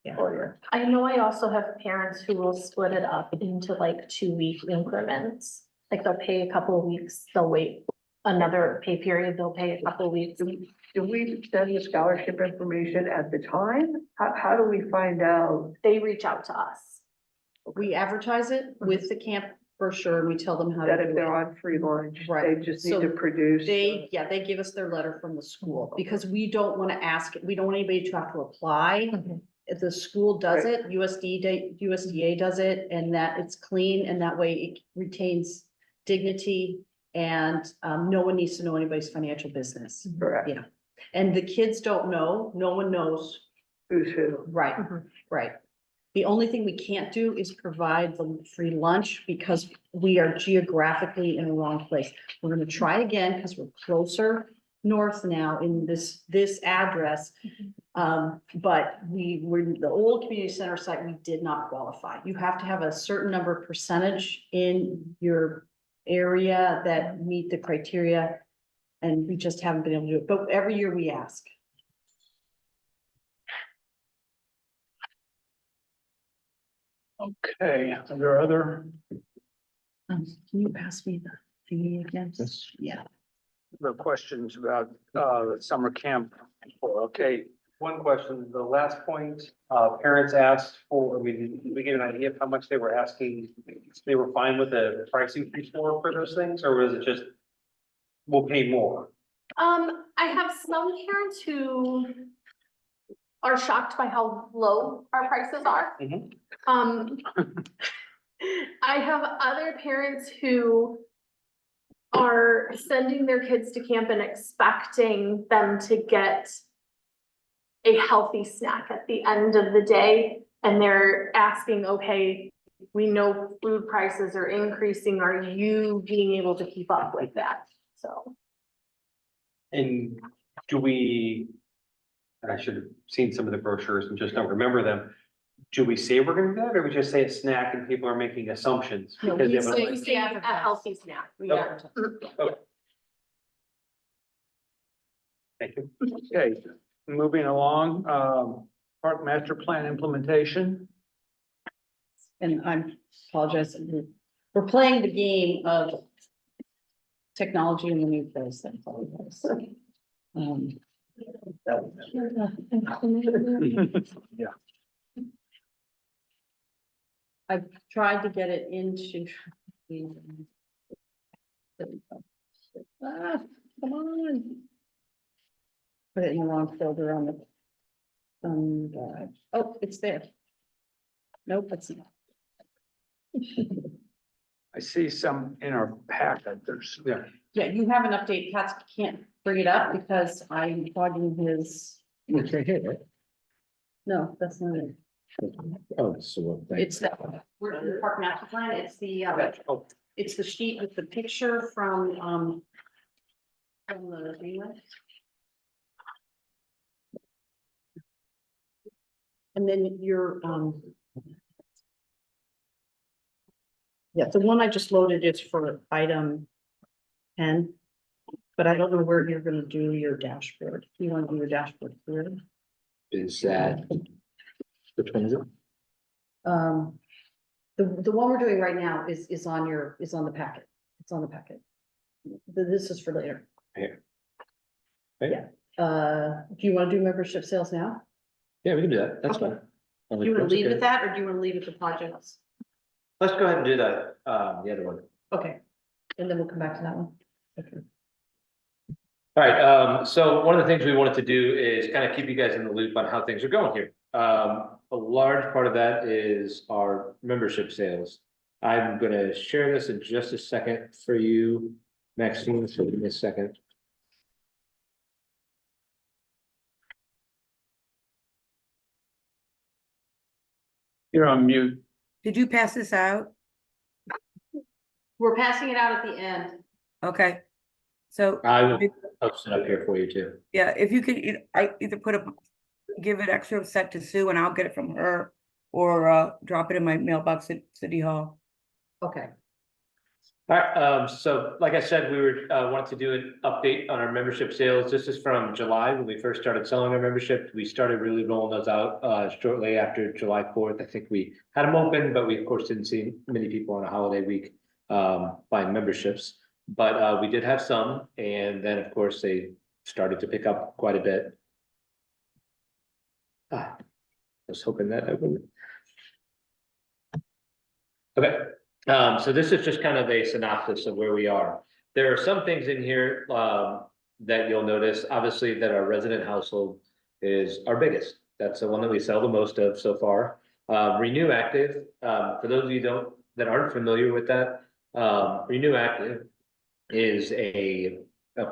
Yeah. Oh, yeah. I know I also have parents who will split it up into like 2-week increments. Like they'll pay a couple of weeks, they'll wait another pay period, they'll pay a couple of weeks. Do we send the scholarship information at the time? How do we find out? They reach out to us. We advertise it with the camp brochure and we tell them how That to if do they're it. on free lunch, they Right. just So need to produce? They give us their letter from the school because we don't want to ask, we don't want anybody to have to apply. If the school does Right. it, USDA does it, and that it's clean and that way it retains dignity. And no one needs to know anybody's financial business. Correct. Yeah. And the kids don't know, no one knows. Who's who? Right, Mhm. right. The only thing we can't do is provide them free lunch because we are geographically in the wrong place. We're gonna try again because we're closer north now in this address. But we're the old community center site, we did not qualify. You have to have a certain number of percentage in your area that meet the criteria. And we just haven't been able to do it, but every year we ask. Okay, are there other Can you pass me the thingy again? Yes. Yeah. questions about summer camp? Okay, One question, the last point, parents asked for, did we get an idea of how much they were asking? They were fine with the price increase for those things, or was it just, we'll pay more? I have some parents who are shocked by how low our prices are. Mhm. I have other parents who are sending their kids to camp and expecting them to get a healthy snack at the end of the day, and they're asking, okay, we know food prices are increasing, are you being able to keep up with that? So. And do we, and I should have seen some of the brochures and just don't remember them. Do we say we're gonna do that, or we just say a snack and people are making assumptions? No, Because we they haven't- say- A healthy snack. We Okay. advertise. Thank you. Okay, moving along, park master plan implementation. And I apologize, we're playing the game of technology in the new place. I apologize. Yeah. I've tried to get it into. Ah, come on. Put it in the wrong folder on the. Drive. Oh, it's there. Nope, it's not. I see some in our packet, there's, yeah, Yeah, you have an update. Pat can't bring it up because I'm plugging his, It's right here, right? no, that's not it. Oh, so what? thank It's that, we're in the park master plan. It's the, Oh, it's the sheet with the picture from the greenway. And then your, yeah, the one I just loaded is for item 10. But I don't know where you're gonna do your dashboard. You wanna do your dashboard here? you. Is that? Which one is it? The one we're doing right now is on the packet. It's on the packet. This is for later. Here. Yeah. Do you wanna do membership sales now? Yeah, we can do that, that's Okay. fine. Do you wanna leave with that or do you wanna leave with the projects? Let's go ahead and do that, the other one. Okay, and then we'll come back to that one. Okay. All right, so one of the things we wanted to do is kind of keep you guys in the loop on how things are going here. A large part of that is our membership sales. I'm gonna share this in just a second for you, Maxine, so give me a second. you're on mute. Did you pass this out? We're passing it out at the end. Okay. So, I will post it up here for you too. yeah, if you could, I either give an extra set to Sue and I'll get it from her, or drop it in my mailbox at City Hall. Okay. All right, so like I said, we were wanted to do an update on our membership sales. This is from July when we first started selling our membership. We started really rolling those out shortly after July 4th. I think we had them open, but we of course didn't see many people on a holiday week buying memberships. But we did have some, and then of course they started to pick up quite a bit. I was hoping that I wouldn't. Okay. So this is just kind of a synopsis of where we are. There are some things in here that you'll notice, obviously, that our resident household is our biggest. That's the one that we sell the most of so far. Renew Active, for those of you that aren't familiar with that, Renew Active is a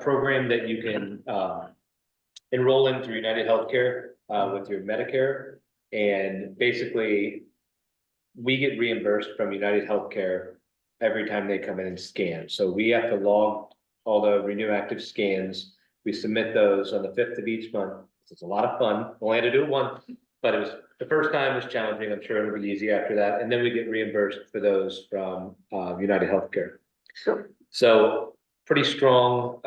program that you can enroll in through United Healthcare with your Medicare, and basically we get reimbursed from United Healthcare every time they come in and scan. So we have to log all the Renew Active scans. We submit those on the 5th of each month. It's a lot of fun. Only had to do it once, but it was the first time was challenging. I'm sure it'll be easy after that. And then we get reimbursed for those from United Healthcare. So pretty strong.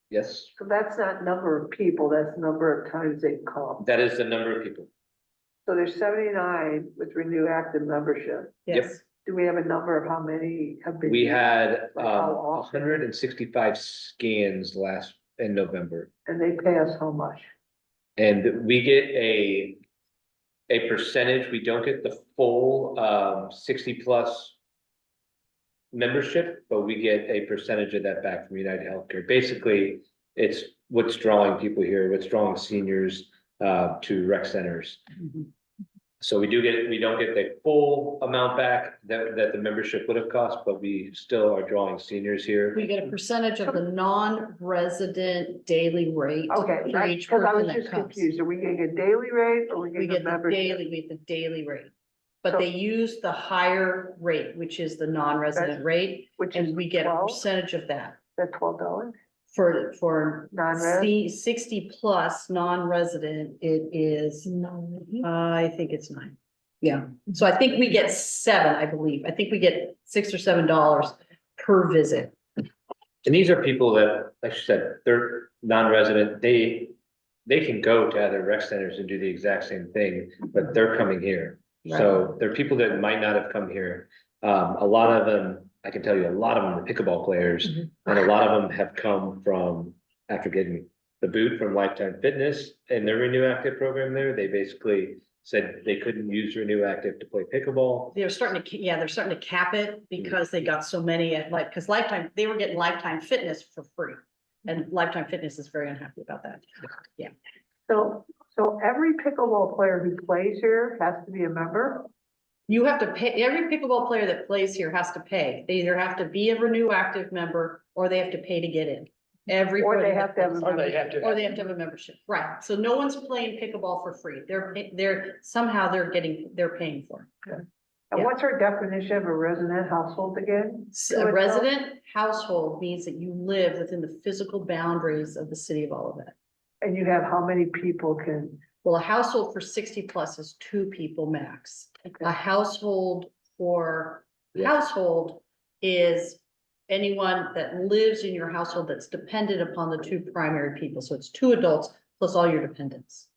Yes, So that's not number of people, that's number of times they come. that is the number of people. So there's 79 with Renew Active membership. Yep. Yes. Do we have a number of how many have been? We used? had Like how often? 165 scans in November. And they pay us how much? And we get a percentage, we don't get the full 60+ membership, but we get a percentage of that back from United Healthcare. Basically, it's what's drawing people here, what's drawing seniors to rec centers. So we don't get the full amount back that the membership would have cost, but we still are drawing seniors here. We get a percentage of the non-resident daily rate. Okay, For each because I was person that just comes. confused. Are we getting a daily rate or are we We getting get a the membership? daily, we get the daily rate. But So- they use the higher rate, which is the non-resident rate, Which is and we get a 12? percentage of that That $12 for non-res? 60 plus non-resident, it is, I think it's 9. Yeah, so I think we get 7, I believe. I think we get $6 or $7 per visit. And these are people that, like you said, they're non-resident, they can go to other rec centers and do the exact same thing, but they're coming here. So they're people that might not have come here. A lot of them, I can tell you, a lot of them are pickleball players, and a lot of them have come from, after getting the boot from Lifetime Fitness and their Renew Active program there, they basically said they couldn't use Renew Active to play pickleball. They're starting to, they're starting to cap it because they got so many at because Lifetime, they were getting Lifetime Fitness for free. And Lifetime Fitness is very unhappy about that. So every pickleball player who plays here has to be a member? You have to pay, every pickleball player that plays here has to pay. They either have to be a Renew Active member or they have to pay to get in. Every. Or they have to have a Or they have to. Or they have to have a membership, right? So no one's playing pickleball for free. They're somehow they're paying for it. And what's our definition of a resident household again? A resident household means that you live within the physical boundaries of the city of Olivet. And you have how many people can? Well, a household for 60 plus is 2 people max. Okay. A household for Yeah. household is anyone that lives in your household that's dependent upon the 2 primary people. So it's 2 adults plus all your dependents.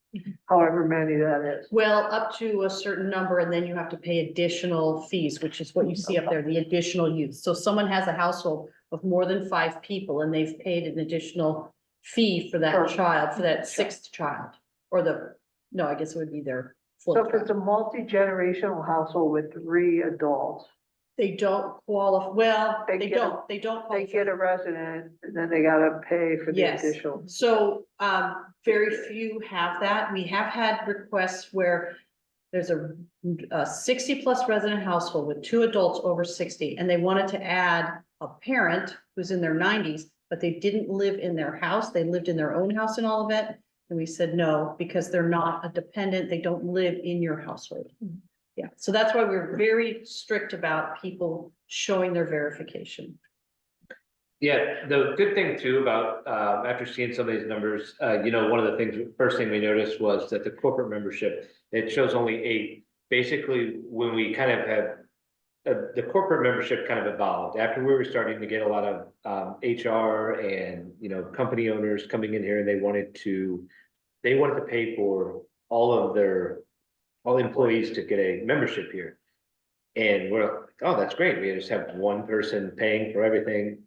However many that is. Well, up to a certain number, and then you have to pay additional fees, which is what you see up there, the additional use. So someone has a household of more than 5 people and they've paid an additional fee for that Sure. child, for that 6th child, or no, I guess it would be their So 4th if it's child. a multi-generational household with 3 adults, They don't qualify, well, They they get a- don't they qualify. get a resident and then they gotta pay for the Yes. additional. So, very few have that. We have had requests where there's a 60 plus resident household with 2 adults over 60, and they wanted to add a parent who's in their 90s, but they didn't live in their house. They lived in their own house in Olivet. And we said no, because they're not a dependent. They don't live in your household. Yeah, so that's why we're very strict about people showing their verification. Yeah, the good thing too about, after seeing some of these numbers, one of the things, first thing we noticed was that the corporate membership, it shows only 8. Basically, when we kind of had, the corporate membership kind of evolved after we were starting to get a lot of HR and, company owners coming in here and they wanted to pay for all the employees to get a membership here. And we're like, oh, that's great. We just have one person paying for everything,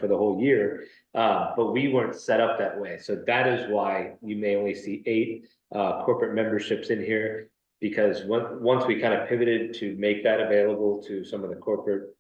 for the whole year. But we weren't set up that way. So that is why you may only see 8 corporate memberships in here. Because once we kind of pivoted to make that available to some of the corporate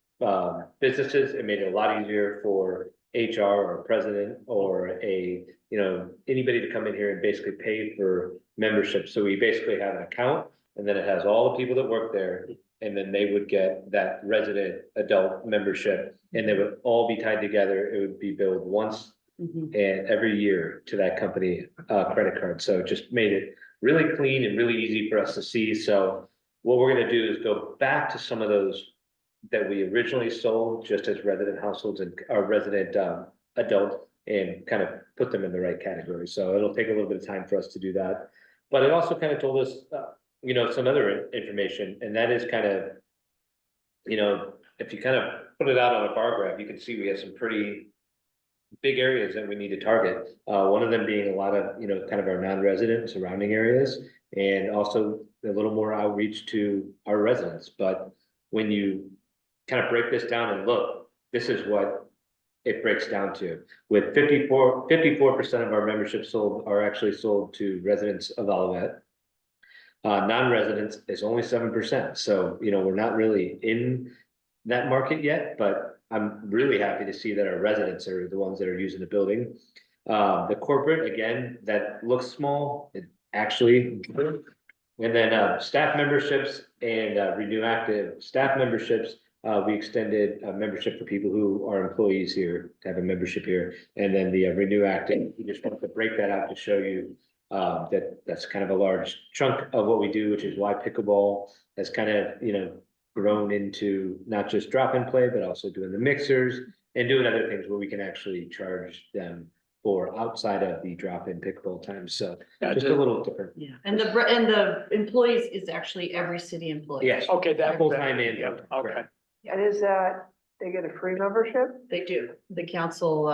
businesses, it made it a lot easier for HR or president or anybody to come in here and basically pay for membership. So we basically have an account and then it has all the people that work there. And then they would get that resident adult membership and they would all be tied together. It would be billed once Mhm. and every year to that company credit card. So it just made it really clean and really easy for us to see. So what we're gonna do is go back to some of those that we originally sold just as resident households and our resident adult and kind of put them in the right category. So it'll take a little bit of time for us to do that. But it also kind of told us, some other information, and that is kind of, if you kind of put it out on a bar graph, you can see we have some pretty big areas that we need to target. One of them being a lot of, kind of our non-resident surrounding areas and also a little more outreach to our residents. But when you kind of break this down and look, this is what it breaks down to. With 54% of our memberships are actually sold to residents of Olivet. Non-residents is only 7%. So, we're not really in that market yet, but I'm really happy to see that our residents are the ones that are using the building. The corporate, again, that looks small, it actually, And then staff memberships and Renew Active staff memberships, we extended a membership for people who are employees here to have a membership here. And then the Renew Active, we just wanted to break that out to show you that that's kind of a large chunk of what we do, which is why pickleball has kind of, grown into not just drop-in play, but also doing the mixers and doing other things where we can actually charge them for outside of the drop-in pickleball time. So Yeah, just a little different. Yeah, and the employees is actually every city employee. Yes. Okay, that. Full-time and Yeah, part-time, okay. correct. And is that, they get a free membership? They do, the council,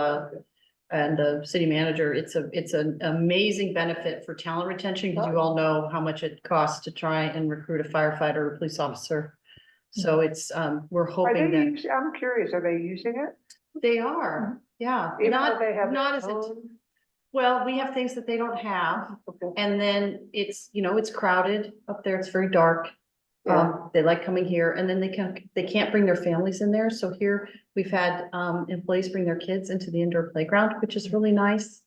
and the city manager, it's an amazing benefit for talent retention, because you all know how much it costs to try and recruit a firefighter or a police officer. So it's, we're Are hoping they, that I'm curious, are they using it? they are, yeah, Even though not, they have not their as, own? well, we have things that they don't have. Okay. And then it's, it's crowded up there, it's very dark. Yeah. They like coming here, and then they can't bring their families in there, so here we've had, employees bring their kids into the indoor playground, which is really nice.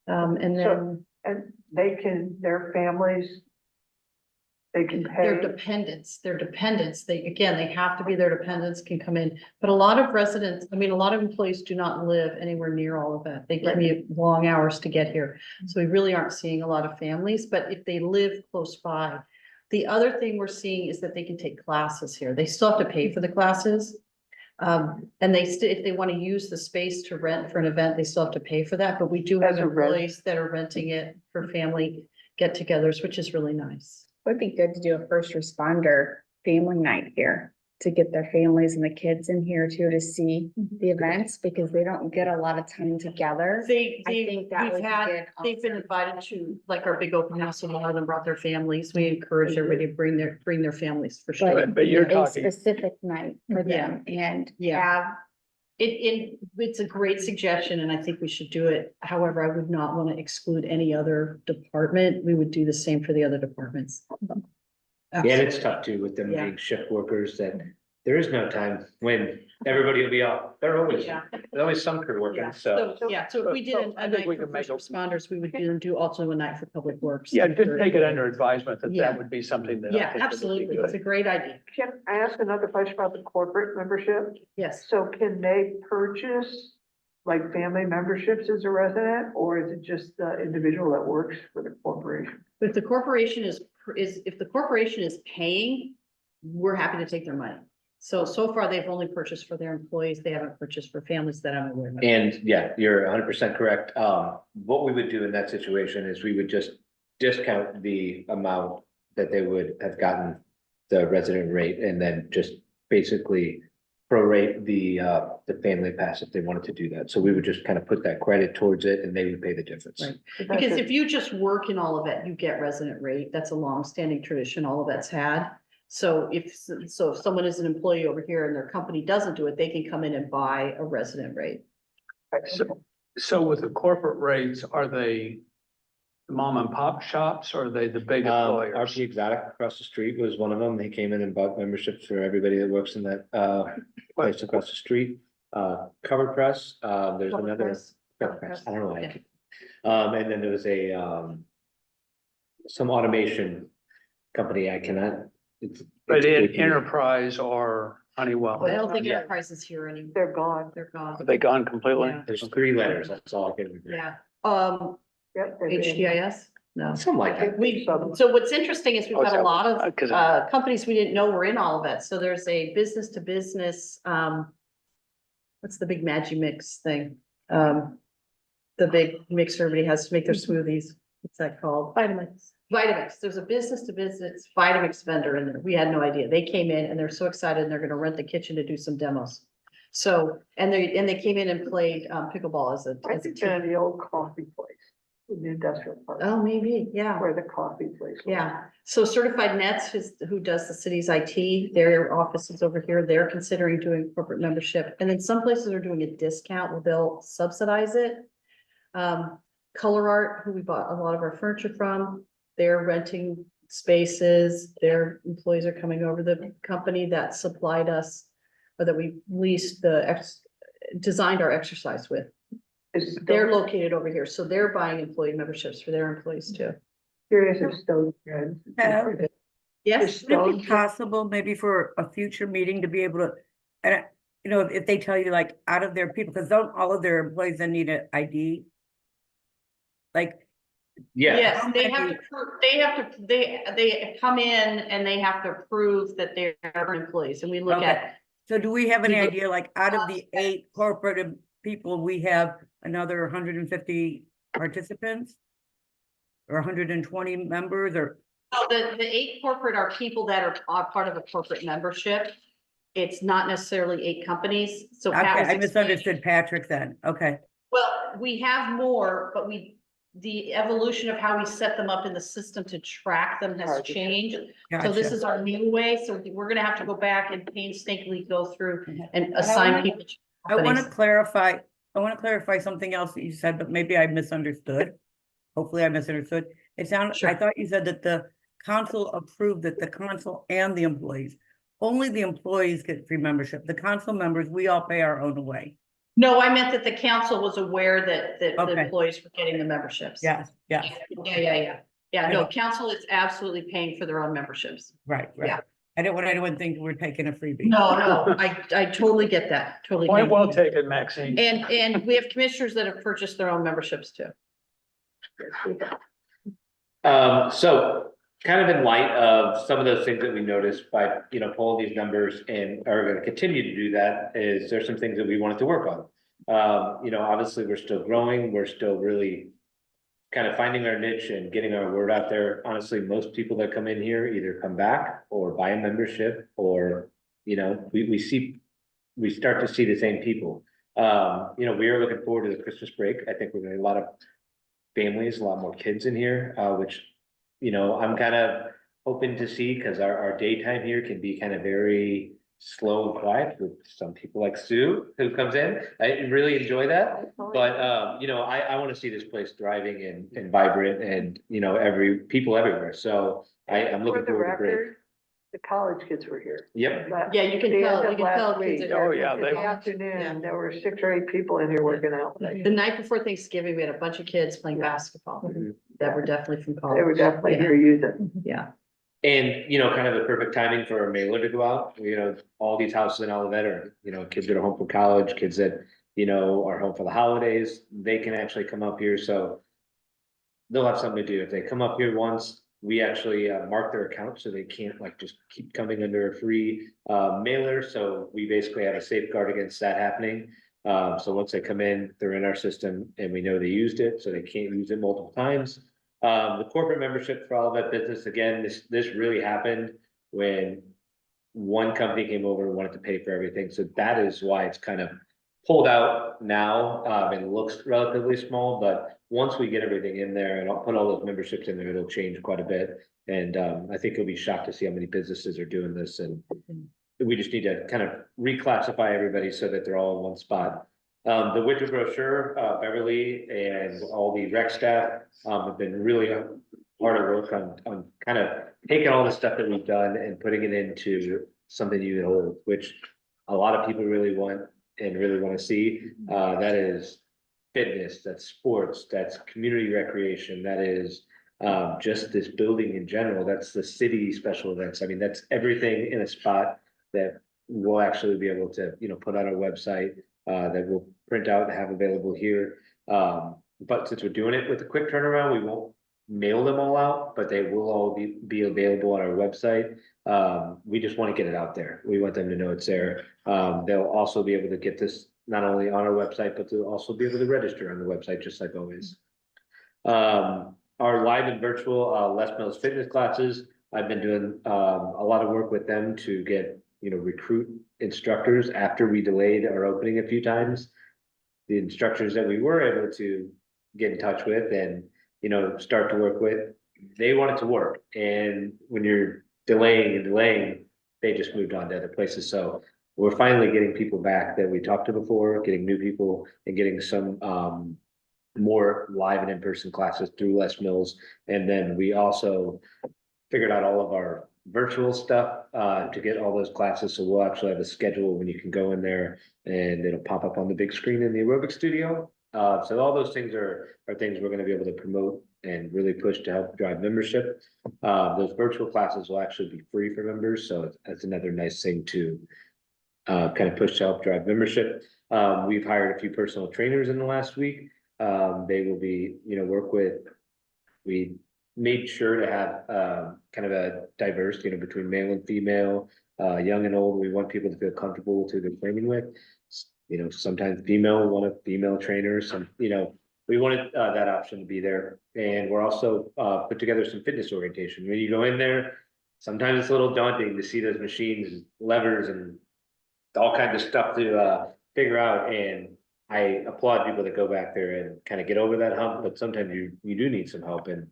And then And they can, their families, they can their pay. dependents, they have to be their dependents can come in. But a lot of residents, a lot of employees do not live anywhere near all of that. They commute long hours to get here. So we really aren't seeing a lot of families, but if they live close by. The other thing we're seeing is that they can take classes here. They still have to pay for the classes. And if they want to use the space to rent for an event, they still have to pay for that, but we do have As a rent. employees that are renting it for family get-togethers, which is really nice. Would be good to do a first responder family night here, to get their families and the kids in here too, to see the events, because they don't get a lot of time together. They, I think that would be good they've been also. invited to like our big open house, and a lot of them brought their families. We encourage everybody to bring their families for sure. But you're A talking, specific night for Yeah. them and Yeah. have, It's a great suggestion, and I think we should do it. However, I would not want to exclude any other department. We would do the same for the other departments. Yeah, and it's tough too with them Yeah. being shift workers that there is no time when everybody will be off. They're always, Yeah. there's always some crew working, Yeah, so. so if we did So I a think night we for can make first a- responders, we would do also a night for public works. yeah, just take it under advisement that Yeah. that would be something that. I Yeah, think that would be absolutely. good. It's a great idea. Can I ask another question about the corporate membership? Yes. So can they purchase like family memberships as a resident, or is it just the individual that works for the corporation? If the corporation if the corporation is paying, we're happy to take their money. So far, they've only purchased for their employees. They haven't purchased for families that I'm aware of. And yeah, you're 100% correct. What we would do in that situation is we would just discount the amount that they would have gotten the resident rate, and then just basically prorate the family pass if they wanted to do that. So we would just kind of put that credit towards it and they would pay the difference. Right. Because if you just work in all of it, you get resident rate. That's a long-standing tradition all of that's had. So if someone is an employee over here and their company doesn't do it, they can come in and buy a resident rate. So with the corporate rates, are they mom and pop shops, or are they the big employers? RP Exotic across the street was one of them. They came in and bought memberships for everybody that works in that place across the street. Cover Press, there's Cover another. Press. Cover Press, I don't know why. I Yeah. keep- And then there was some automation company, I cannot. But in Enterprise or Honeywell, I don't think Yeah. Enterprise is here anymore. They're gone. They're gone. are they gone completely? Yeah. There's 3 letters, that's all I can remember. Yeah. Yep. they're in. HDIS? No. Something like that. So what's interesting is we've Oh, got a so- lot of 'cause companies we didn't know were in all of it. So there's a business to business, what's the big Magimix thing? The big mixer everybody has to make their smoothies. What's that called? Vitamix. Vitamix. There's a business to business Vitamix vendor in there. We had no idea. They came in and they're so excited and they're gonna rent the kitchen to do some demos. So, and they came in and played pickleball as a I team. think they're in the old coffee place, in the industrial park, Oh, maybe, yeah. where the coffee place was. Yeah, so Certified Nets, who does the city's IT, their office is over here, they're considering doing corporate membership, and then some places are doing a discount where they'll subsidize it. Color Art, who we bought a lot of our furniture from, they're renting spaces, their employees are coming over, the company that supplied us, or that we leased designed our exercise with. Is They're located over here, so they're buying employee memberships for their employees too. Curious if Stone's good. Yeah. Yes, Would it be possible maybe for a future meeting to be able to, and you know, if they tell you like out of their people, because don't all of their employees then need an ID? Like, Yeah, yes, they come in and they have to prove that they're employees, and we look Okay. at. so do we have any We look- idea, like out of the 8 corporate people, we have another 150 participants? Or 120 members or, Oh, the 8 corporate are people that are part of a corporate membership. It's not necessarily 8 companies, so. Pat okay, was I explaining- misunderstood Patrick then, okay. Well, we have more, but the evolution of how we set them up in the system to track them has Hard to changed. So this Gotcha. is our new way, so we're gonna have to go back and painstakingly go through and I assign wanna- people. to I want to companies. clarify something else that you said, but maybe I misunderstood. Hopefully I misunderstood. It sounded, I Sure. thought you said that the council approved that the council and the employees, only the employees get free membership. The council members, we all pay our own way. No, I meant that the council was aware that the Okay. employees were getting the memberships. Yes, yes, Yeah. Yeah, no, Okay. council is absolutely paying for their own memberships. right, right. Yeah. I didn't want anyone to think we're taking a freebie. No, I totally get that, totally. Point get well it. taken, Maxine. And we have commissioners that have purchased their own memberships too. So kind of in light of some of those things that we noticed by, you know, pulling these numbers and are gonna continue to do that, is there's some things that we wanted to work on. You know, obviously, we're still growing, we're still really kind of finding our niche and getting our word out there. Honestly, most people that come in here either come back or buy a membership, or, you know, we start to see the same people. You know, we are looking forward to the Christmas break. I think we're gonna have a lot of families, a lot more kids in here, which, you know, I'm kind of hoping to see, because our daytime here can be kind of very slow and quiet with some people like Sue, who comes in. I really enjoy that. But, you know, I want to see this place thriving and vibrant and, you know, people everywhere. So I'm looking For the forward to break. record, the college kids were here. Yep. Yeah, you can The tell, end you of can last tell kids week. are. Oh, yeah, In they- the afternoon, there were 6 or 8 people in here working out. The night before Thanksgiving, we had a bunch of kids playing basketball Mhm. that were definitely from college. They were definitely here using. Yeah. And, you know, kind of the perfect timing for a mailer to go out, you know, all these houses in Olivet are, you know, kids that are home from college, kids that, you know, are home for the holidays, they can actually come up here, so. They'll have something to do. If they come up here once, we actually mark their account, so they can't like just keep coming under a free mailer, so we basically have a safeguard against that happening. So once they come in, they're in our system and we know they used it, so they can't use it multiple times. The corporate membership for all of that business, again, this really happened when one company came over and wanted to pay for everything, so that is why it's kind of pulled out now, and looks relatively small, but once we get everything in there and I'll put all those memberships in there, it'll change quite a bit. And, I think you'll be shocked to see how many businesses are doing this, and we just need to kind of reclassify everybody so that they're all in one spot. The winter brochure, Beverly and all the rec staff, have been really hard at work on kind of taking all the stuff that we've done and putting it into something you can hold, which a lot of people really want and really want to see. That is fitness, that's sports, that's community recreation, that is just this building in general, that's the city special events. I mean, that's everything in a spot that we'll actually be able to, you know, put on our website, that we'll print out and have available here. But since we're doing it with a quick turnaround, we won't mail them all out, but they will all be available on our website. We just want to get it out there. We want them to know it's there. They'll also be able to get this not only on our website, but to also be able to register on the website, just like always. Our live and virtual, Les Mills fitness classes, I've been doing, a lot of work with them to get, you know, recruit instructors after we delayed our opening a few times. The instructors that we were able to get in touch with and, you know, start to work with, they wanted to work. And when you're delaying and delaying, they just moved on to other places. So we're finally getting people back that we talked to before, getting new people and getting some more live and in-person classes through Les Mills. And then we also figured out all of our virtual stuff to get all those classes. So we'll actually have a schedule when you can go in there and it'll pop up on the big screen in the aerobic studio. So all those things are things we're going to be able to promote and really push to help drive membership. Those virtual classes will actually be free for members, so that's another nice thing to kind of push to help drive membership. We've hired a few personal trainers in the last week. They will be, we made sure to have kind of a diverse, between male and female, young and old. We want people to feel comfortable with who they're training with. Sometimes female want a female trainer, we wanted that option to be there. And we're also put together some fitness orientation. When you go in there, sometimes it's a little daunting to see those machines, and levers, and all kinds of stuff to figure out. And I applaud people that go back there and kind of get over that hump, but sometimes you do need some help, and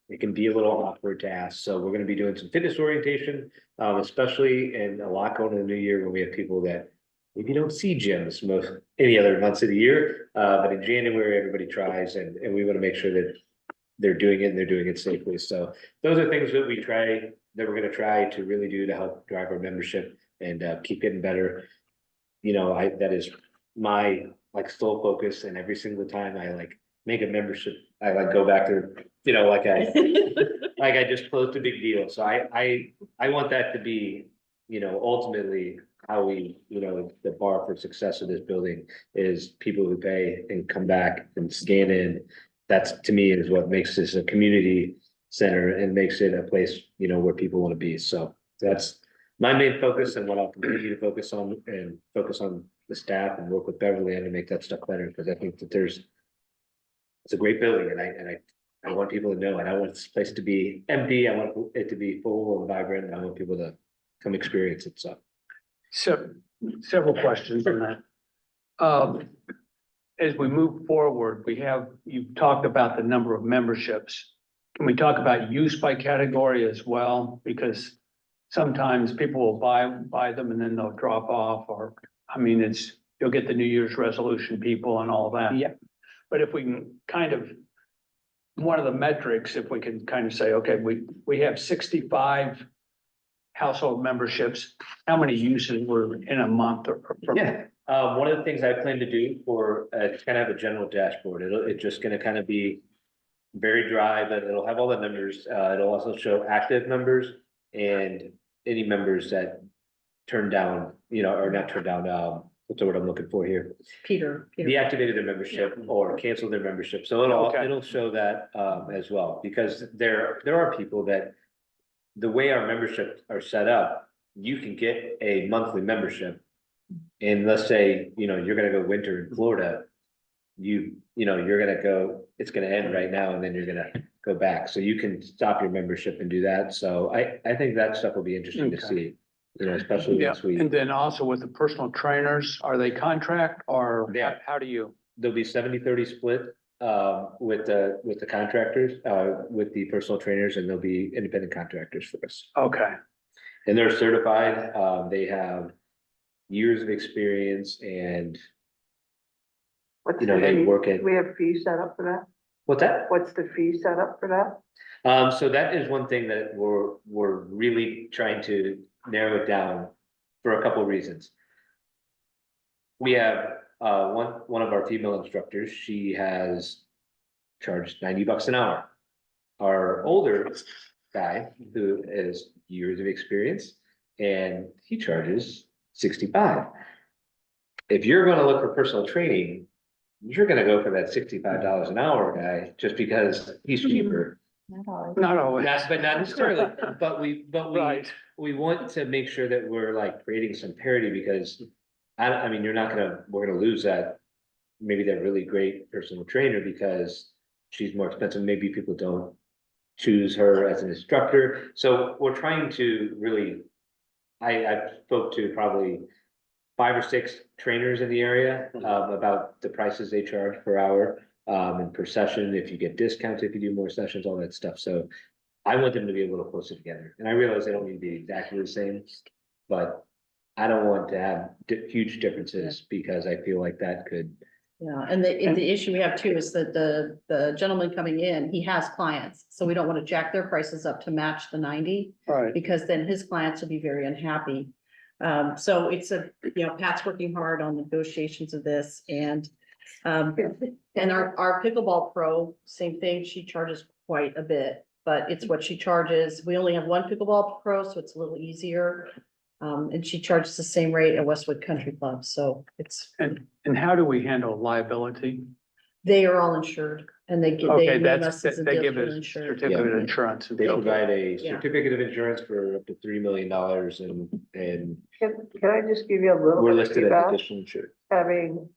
it can be a little awkward to ask. So we're going to be doing some fitness orientation, especially in a lot going into the new year when we have people that maybe don't see gyms any other months of the year. But in January, everybody tries, and we want to make sure that they're doing it and they're doing it safely. So those are things that we're going to try to really do to help drive our membership and keep getting better. That is my sole focus, and every single time I make a membership, I go back there, I just closed a big deal. So I want that to be, ultimately how we, the bar for success of this building is people who pay and come back and scan in. That's, to me, is what makes this a community center and makes it a place, where people want to be. So that's my main focus, and what I'll continue to focus on, and focus on the staff and work with Beverly and to make that stuff better, because I think that it's a great building, and I want people to know, and I want this place to be empty. I want it to be full and vibrant, and I want people to come experience it. So several questions on that. As we move forward, you've talked about the number of memberships. Can we talk about use by category as well? Because sometimes people will buy them and then they'll drop off, or, you'll get the New Year's resolution people and all that. Yeah. But if we can one of the metrics, if we can kind of say, okay, we have 65 household memberships, how many uses were in a month or? Yeah, one of the things I plan to do for it's kind of have a general dashboard. It's just going to kind of be very dry, but it'll have all the numbers. It'll also show active members and any members that turned down, or not turned down. What's the word I'm looking for here? Peter. Deactivated their membership or canceled their membership. So it'll show that as well, because there are people that the way our memberships are set up, you can get a monthly membership. And let's say, you're gonna go winter in Florida, you're gonna go, it's gonna end right now, and then you're gonna go back. So you can stop your membership and do that. So I think that stuff will be interesting to see, especially Yeah, once and then also with the personal trainers, are they contract or Yeah. how do you? there'll be 70-30 split with the contractors, with the personal trainers, and they'll be independent contractors for us. Okay, And they're certified, they have years of experience, and What's they the fee? work at, We have fees set up for that? what's that? What's the fee set up for that? So that is one thing that we're really trying to narrow it down for a couple of reasons. We have one of our female instructors, she has charged $90 an hour. Our older guy, who has years of experience, and he charges 65. If you're gonna look for personal training, you're gonna go for that $65 an hour guy, just because he's cheaper. Not always. not always. But not necessarily, but we Right, want to make sure that we're creating some parity, because we're gonna lose maybe that really great personal trainer because she's more expensive. Maybe people don't choose her as an instructor. So we're trying to really, I spoke to probably 5 or 6 trainers in the area about the prices they charge per hour and per session, if you get discounts, if you do more sessions, all that stuff. So I want them to be a little closer together. And I realize they don't need to be exactly the same, but I don't want to have huge differences, because I feel like that could. Yeah, and the issue we have too is that the gentleman coming in, he has clients, so we don't want to jack their prices up to match the 90, right. because then his clients will be very unhappy. So it's Pat's working hard on negotiations of this, and our pickleball pro, same thing, she charges quite a bit, but it's what she charges. We only have one pickleball pro, so it's a little easier. And she charges the same rate at Westwood Country Club, so And how do we handle liability? they are all insured and they Okay, name that's, us as they give additional us insured. certificate of insurance. They provide a Yeah. certificate of insurance for up to $3 million and Can I just give you a little? we're bit of listed as feedback? additional insured. Having,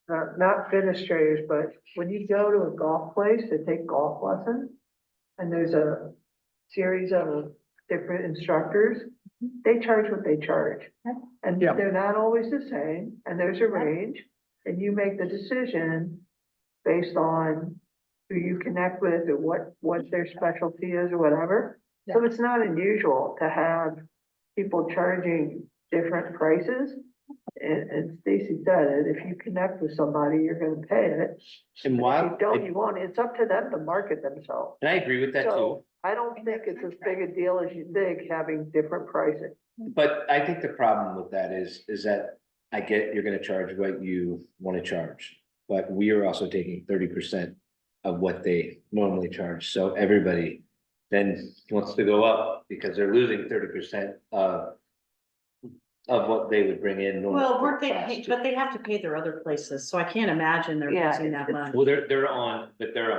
not administrators, but when you go to a golf place to take golf lessons, and there's a series of different instructors, they charge what they charge. And Yeah. they're not always the same, and there's a range, and you make the decision based on who you connect with or what their specialty is or whatever. So it's not unusual to have people charging different prices. And Stacy said it, if you connect with somebody, you're gonna pay it. And If while, you don't, you won't. It's up to them to market themselves. and I agree with that too, So I don't think it's as big a deal as you think, having different pricing. but I think the problem with that is that I get you're gonna charge what you wanna charge. But we are also taking 30% of what they normally charge, so everybody then wants to go up because they're losing 30% of what they would bring in. normally. Well, weren't they, but they have to pay their other places, so I can't imagine they're Yeah, using that much. Well, they're on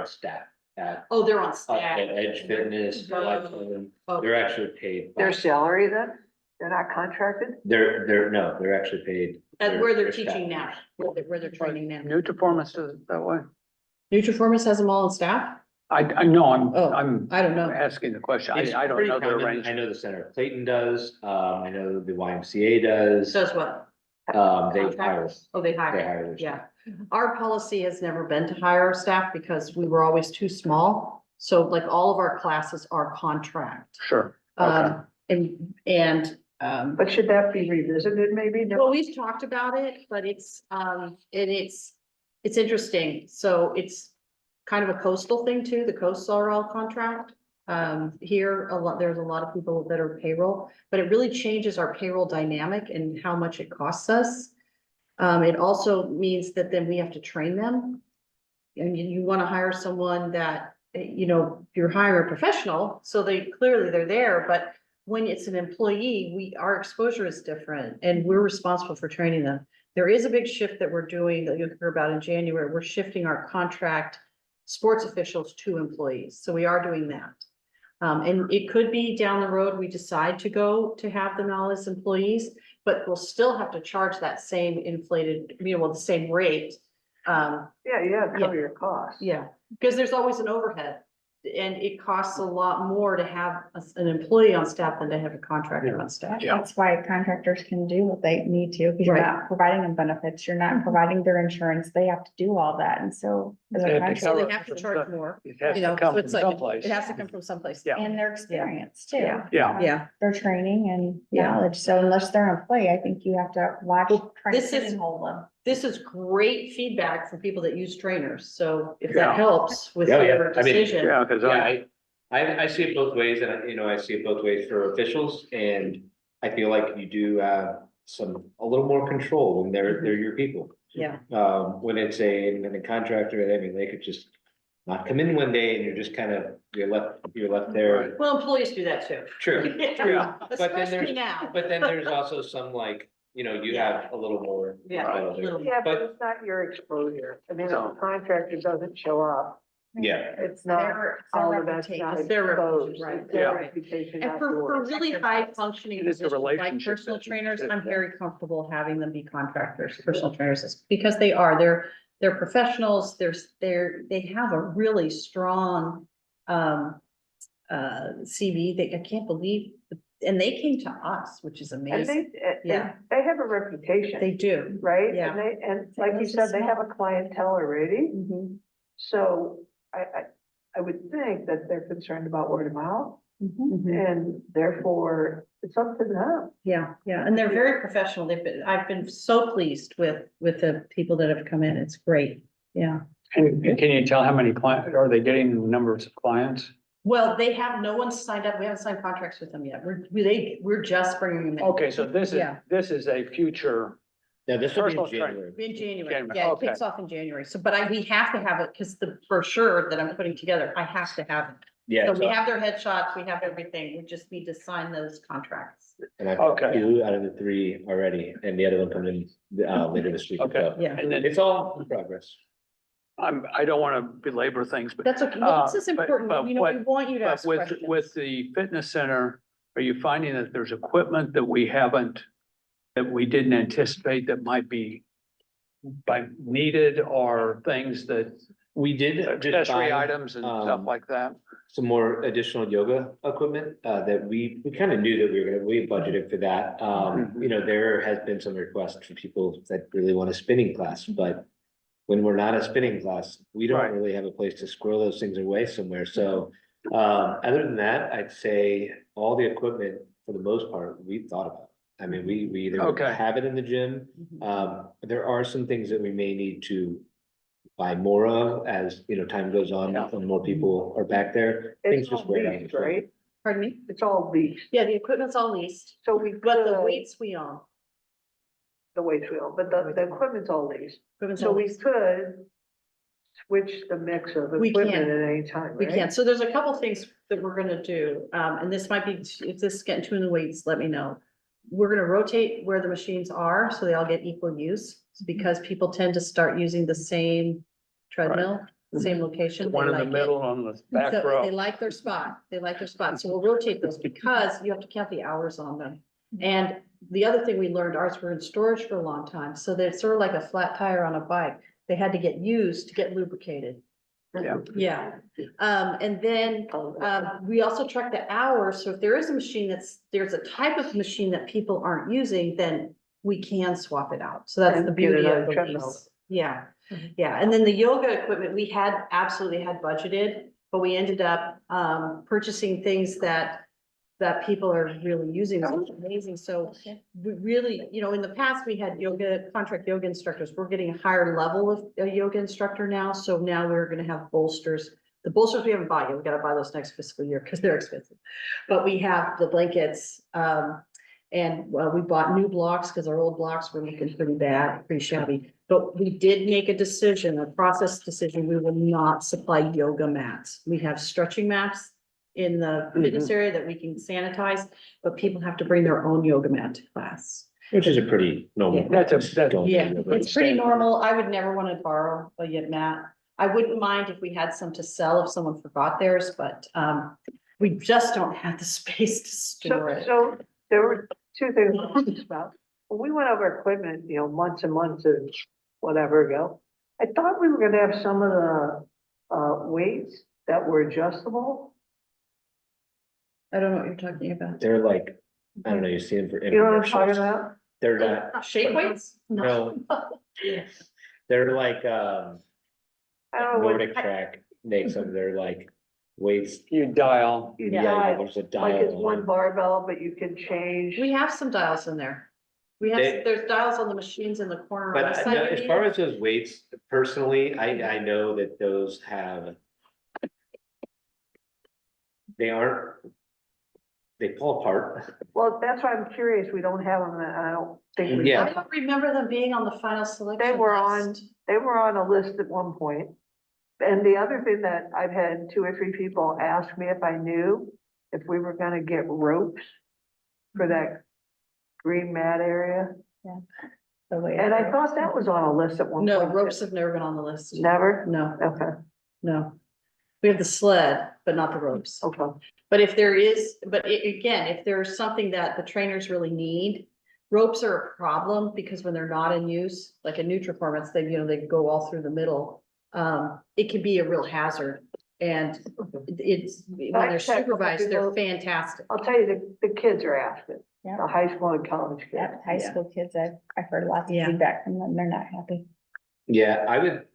staff at Oh, they're on staff. Edge Fitness, Lifetime. Oh. They're actually paid. by- Their salary then? They're not contracted? No, they're actually paid. At where they're staff. teaching now, where they're training now. Nutriformis does it that way? Nutriformis has them all on staff? I know, Oh, I'm I don't know. asking the question. It's I don't pretty know the common. arrangement. I know the Center of Clayton does, I know the YMCA does, Does what? they hire, Contractors? Oh, they they hire. hire their staff. Yeah. Our policy has never been to hire our staff because we were always too small. So like all of our classes are contract. Sure. Okay. But should that be revisited maybe? Well, we've talked about it, but it's interesting. So it's kind of a coastal thing too. The coasts are all contract. Here, there's a lot of people that are payroll, but it really changes our payroll dynamic and how much it costs us. It also means that then we have to train them. And you want to hire someone that, you're hiring a professional, so they're there, but when it's an employee, our exposure is different and we're responsible for training them. There is a big shift that we're doing that you'll hear about in January. We're shifting our contract sports officials to employees. So we are doing that. And it could be down the road, we decide to go to have them all as employees, but we'll still have to charge that same inflated, the same rate. Yeah, you have to cover your costs. Yeah, because there's always an overhead. And it costs a lot more to have an employee on staff than to have a contractor on staff. Yeah. That's why contractors can do what they need to, because you're Right. not providing them benefits, you're not providing their insurance, they have to do all that, and so. as a They have to contractor- So they cover- have to charge more, It has you to know, come so from it's like, someplace. it has to come from someplace. Yeah. And their experience too. Yeah. Yeah. Yeah. Their training and Yeah. knowledge, so unless they're an employee, I think you have to watch, try to this is- pigeonhole them. This is great feedback from people that use trainers. So if Yeah. that helps with Yeah, yeah. your I mean, decision. Yeah, because Yeah, I see it both ways, and I see it both ways for officials, and I feel like you do have a little more control when they're your people. Yeah, When it's a contractor, I mean, they could just not come in one day and you're just kind of, you're left there. well, employees do that too. True, Yeah. But then Especially there's, now. but then there's also some like, you have a little more. Yeah, control there. little- Yeah, but But- it's not your exposure. I mean, if No. a contractor doesn't show up, Yeah, it's not Their all of that's reputation. not It's their exposed. reputation, It's right. their Yeah. reputation, And not for yours. really high functioning It is a positions like relationship personal business. trainers, Yeah. I'm very comfortable having them be contractors, personal trainers, because they're professionals, they have a really strong CV. I can't believe, and they came to us, which is And amazing. Yeah. they have a reputation. They do. Right? Yeah. And like you said, they have a clientele already. Mhm, So I would think that they're concerned about word of mouth, mhm. and therefore it's up to them. Yeah, and they're very professional. I've been so pleased with the people that have come in. It's great. Yeah. and can you tell how many clients, are they getting numbers of clients? Well, they have, no one signed up. We haven't signed contracts with them yet. We're just bringing them in. Okay, so Yeah. this is a future Yeah, this will be in Personal training. January. In January, January, yeah, it okay. kicks off in January, so, but we have to have it, because the brochure that I'm putting together, I have to have it. Yeah, So we so, have their headshots, we have everything, we just need to sign those contracts. and I've got Okay. 2 out of the 3 already, and the other one coming later this week. Okay. So Yeah. And then it's all in progress. I don't want to belabor things, but That's okay, well, this is but- important, but you know, we what- want you to but ask with, questions. with the fitness center, are you finding that there's equipment that we didn't anticipate that might be needed, or things that, We did just accessory buy, items and stuff um, like that? some more additional yoga equipment, that we kind of knew that we budgeted for that. You know, there has been some requests for people that really want a spinning class, but when we're not a spinning class, we Right. don't really have a place to squirrel those things away somewhere. So, other than that, I'd say all the equipment, for the most part, we've thought about. I mean, we either Okay. have it in the gym. There are some things that we may need to buy more of as, you know, time goes on Yeah. and more people are back there. Things It's just all wear out. leased, right? Pardon me? It's all leased, Yeah, the equipment's all leased, so we but the could, weights we own. the weights wheel, but the equipment's all leased. Equipment's So all we leased. could switch the mix of We equipment can. at any time, We right? can, so there's a couple things that we're gonna do, and this might be, if this is getting too in the weeds, let me know. We're gonna rotate where the machines are, so they all get equal use, because people tend to start using the same treadmill, the same location. The one they in the like it. middle on the back So They row. like their spot, so we'll rotate those, because you have to count the hours on them. And the other thing we learned, ours were in storage for a long time, so they're sort of like a flat tire on a bike, they had to get used to get lubricated. Yeah. Yeah, and then, we also track the hours, so if there is a machine there's a type of machine that people aren't using, then we can swap it out, so that's And the get beauty another of the treadmill. lease. Yeah, Mhm. yeah, and then the yoga equipment, we had absolutely had budgeted, but we ended up, purchasing things that people are really using, which is amazing, so we really, you know, in the past, we had contract yoga instructors, we're getting a higher level of a yoga instructor now, so now we're gonna have bolsters. The bolsters we haven't bought yet, we gotta buy those next fiscal year, because they're expensive, but we have the blankets, and, we bought new blocks, because our old blocks were looking pretty bad, pretty shabby. But we did make a decision, a process decision, we will not supply yoga mats, we have stretching mats in the fitness area that we can sanitize, but people have to bring their own yoga mat to class. Which is a pretty normal. Yeah. practice That's- going Yeah, through. it's pretty normal. I would never want to borrow a yet mat. I wouldn't mind if we had some to sell if someone forgot theirs, but we just don't have the space to store it. So there were 2 things I was about. When we went over equipment, you know, months and months of whatever ago, I thought we were gonna have some of the weights that were adjustable. I don't know what you're talking about. They're like, I don't know, you see them for. You know what I'm talking infomercials. about? They're not, Shake weights? no, they're like, I don't know what, Nordic Track makes them, they're like weights. You dial. you Yeah, dial, there's a like dial. it's on one them. barbell, but you can change. We have some dials in there. We have, They- there's dials on the machines in the corner. But on the no, side. as far as those weights, personally, I know that those have. They aren't. They fall apart. Well, that's why I'm curious. We don't have them, and I don't think we. Yeah. I don't remember them being on the final selection. They were on- list. They were on a list at one point. And the other thing that I've had 2 or 3 people ask me if I knew if we were gonna get ropes for that green mat area. The way. And I thought that was on a list at one point. No, ropes have never been on the list. Never? No, Okay, no. We have the sled, but not the ropes. okay. But if there is, again, if there's something that the trainers really need, ropes are a problem because when they're not in use, like a Nutriform, they, you know, they go all through the middle. It can be a real hazard and it's, when they're I've checked with supervised, they're people. fantastic. I'll tell you, the kids are asking, Yeah. the high school and college kids. Yeah, high Yeah. school kids, I've heard lots of Yeah. feedback from them. They're not happy. Yeah, I would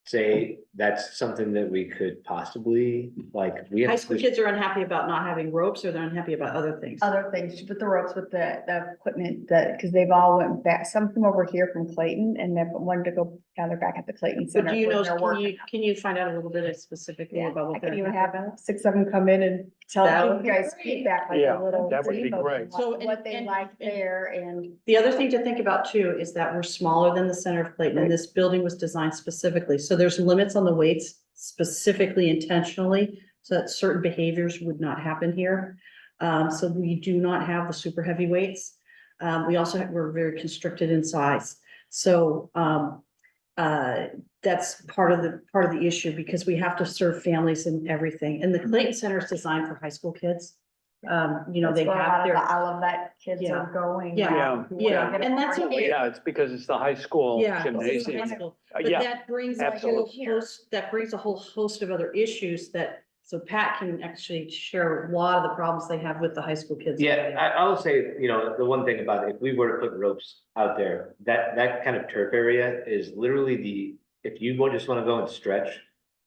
say that's something that we could possibly, like, we High have. school kids are unhappy about not having ropes or they're unhappy about other things. Other things, with the ropes, with the equipment, because they've all went back, some from over here from Clayton and then wanted to go gather back at the Clayton But Center. do you where know, they're working. can you find out a little bit specifically Yeah, about I what could they're? even have 6 of them come in and tell That you would be guys great. feedback, like Yeah, a little. that would be demo great. of So, What they and- like there and. The other thing to think about too is that we're smaller than the center of Clayton, and this building was designed specifically, so there's limits on the weights specifically intentionally, so that certain behaviors would not happen here. So we do not have the super heavy weights. We also we're very constricted in size, so, that's part of the issue, because we have to serve families and everything, and the Clayton Center is designed for high school kids. You know, That's they where a have lot of their. the Olivet kids Yeah. are going. Yeah. now, who Yeah, wanna get a and that's party. okay. Yeah, it's because it's the high school Yeah. it's high gymnasium. school. But Yeah, that brings a whole absolutely. host, that brings a whole host of other issues that, so Pat can actually share a lot of the problems they have with the high school kids. Yeah, I will say, you know, the one thing about it, if we were to put ropes out there, that kind of turf area is literally if you just wanna go and stretch.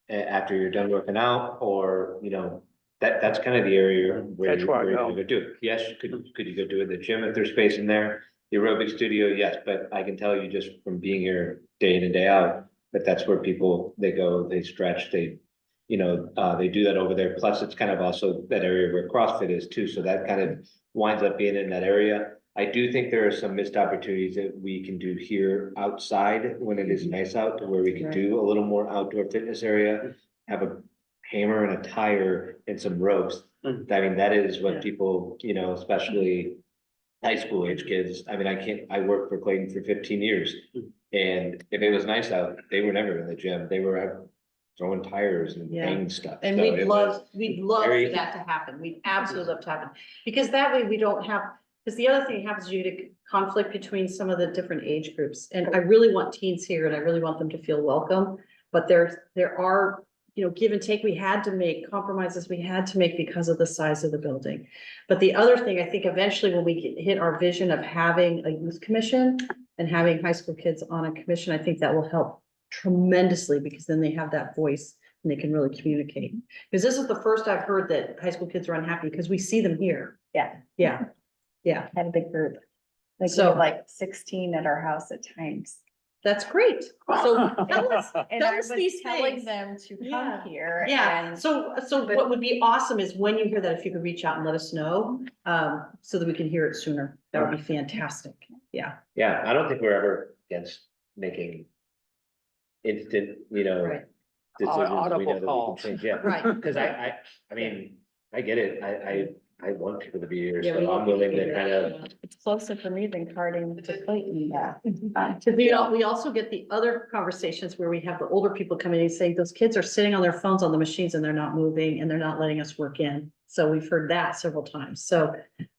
After you're done working out, or, you know, that's kind of the area where That's where I you're go. gonna go do it. Yes, could you go do it in the gym if there's space in there? The aerobic studio, yes, but I can tell you just from being here day in and day out, that that's where people, they go, they stretch, they. You know, they do that over there, plus it's kind of also that area where CrossFit is too, so that kind of winds up being in that area. I do think there are some missed opportunities that we can do here outside when it is nice out, to where we can do a little more outdoor fitness area. Have a hammer and a tire and some ropes. Mhm. I mean, that is Yeah. what people, you know, especially high school age kids. I mean, I worked for Clayton for 15 years. And if it was nice out, they were never in the gym. They were out throwing tires and Yeah. banging stuff. And So we'd it love, was we'd love for very- that to happen. We'd absolutely love to happen. Because that way we don't have, because the other thing happens, you get conflict between some of the different age groups. And I really want teens here and I really want them to feel welcome. But there are, you know, give and take. We had to make compromises we had to make because of the size of the building. But the other thing, I think eventually when we hit our vision of having a youth commission and having high school kids on a commission, I think that will help tremendously, because then they have that voice and they can really communicate. Because this is the first I've heard that high school kids are unhappy, because we see them here. Yeah. Yeah, yeah, Had a big group. Like, we So- had like 16 at our house at times. that's great. So tell us, And tell I us was these telling things. them to Yeah. come here. Yeah, and- so what would be awesome is when you hear that, if you could reach out and let us know, so that we can hear it sooner. That would be fantastic. Yeah, Yeah, I don't think we're ever against making instant, you know, Right. decisions we Audible know that we can calls. change, yeah. right. Cause I mean, I get it, I want people to be here, Yeah, we so want I'm willing people to to kind be of. here. It's closer for me than Carding to Clayton. Yeah. Cause we also get the other conversations where we have the older people coming in and saying, those kids are sitting on their phones on the machines and they're not moving and they're not letting us work in. So we've heard that several times. So,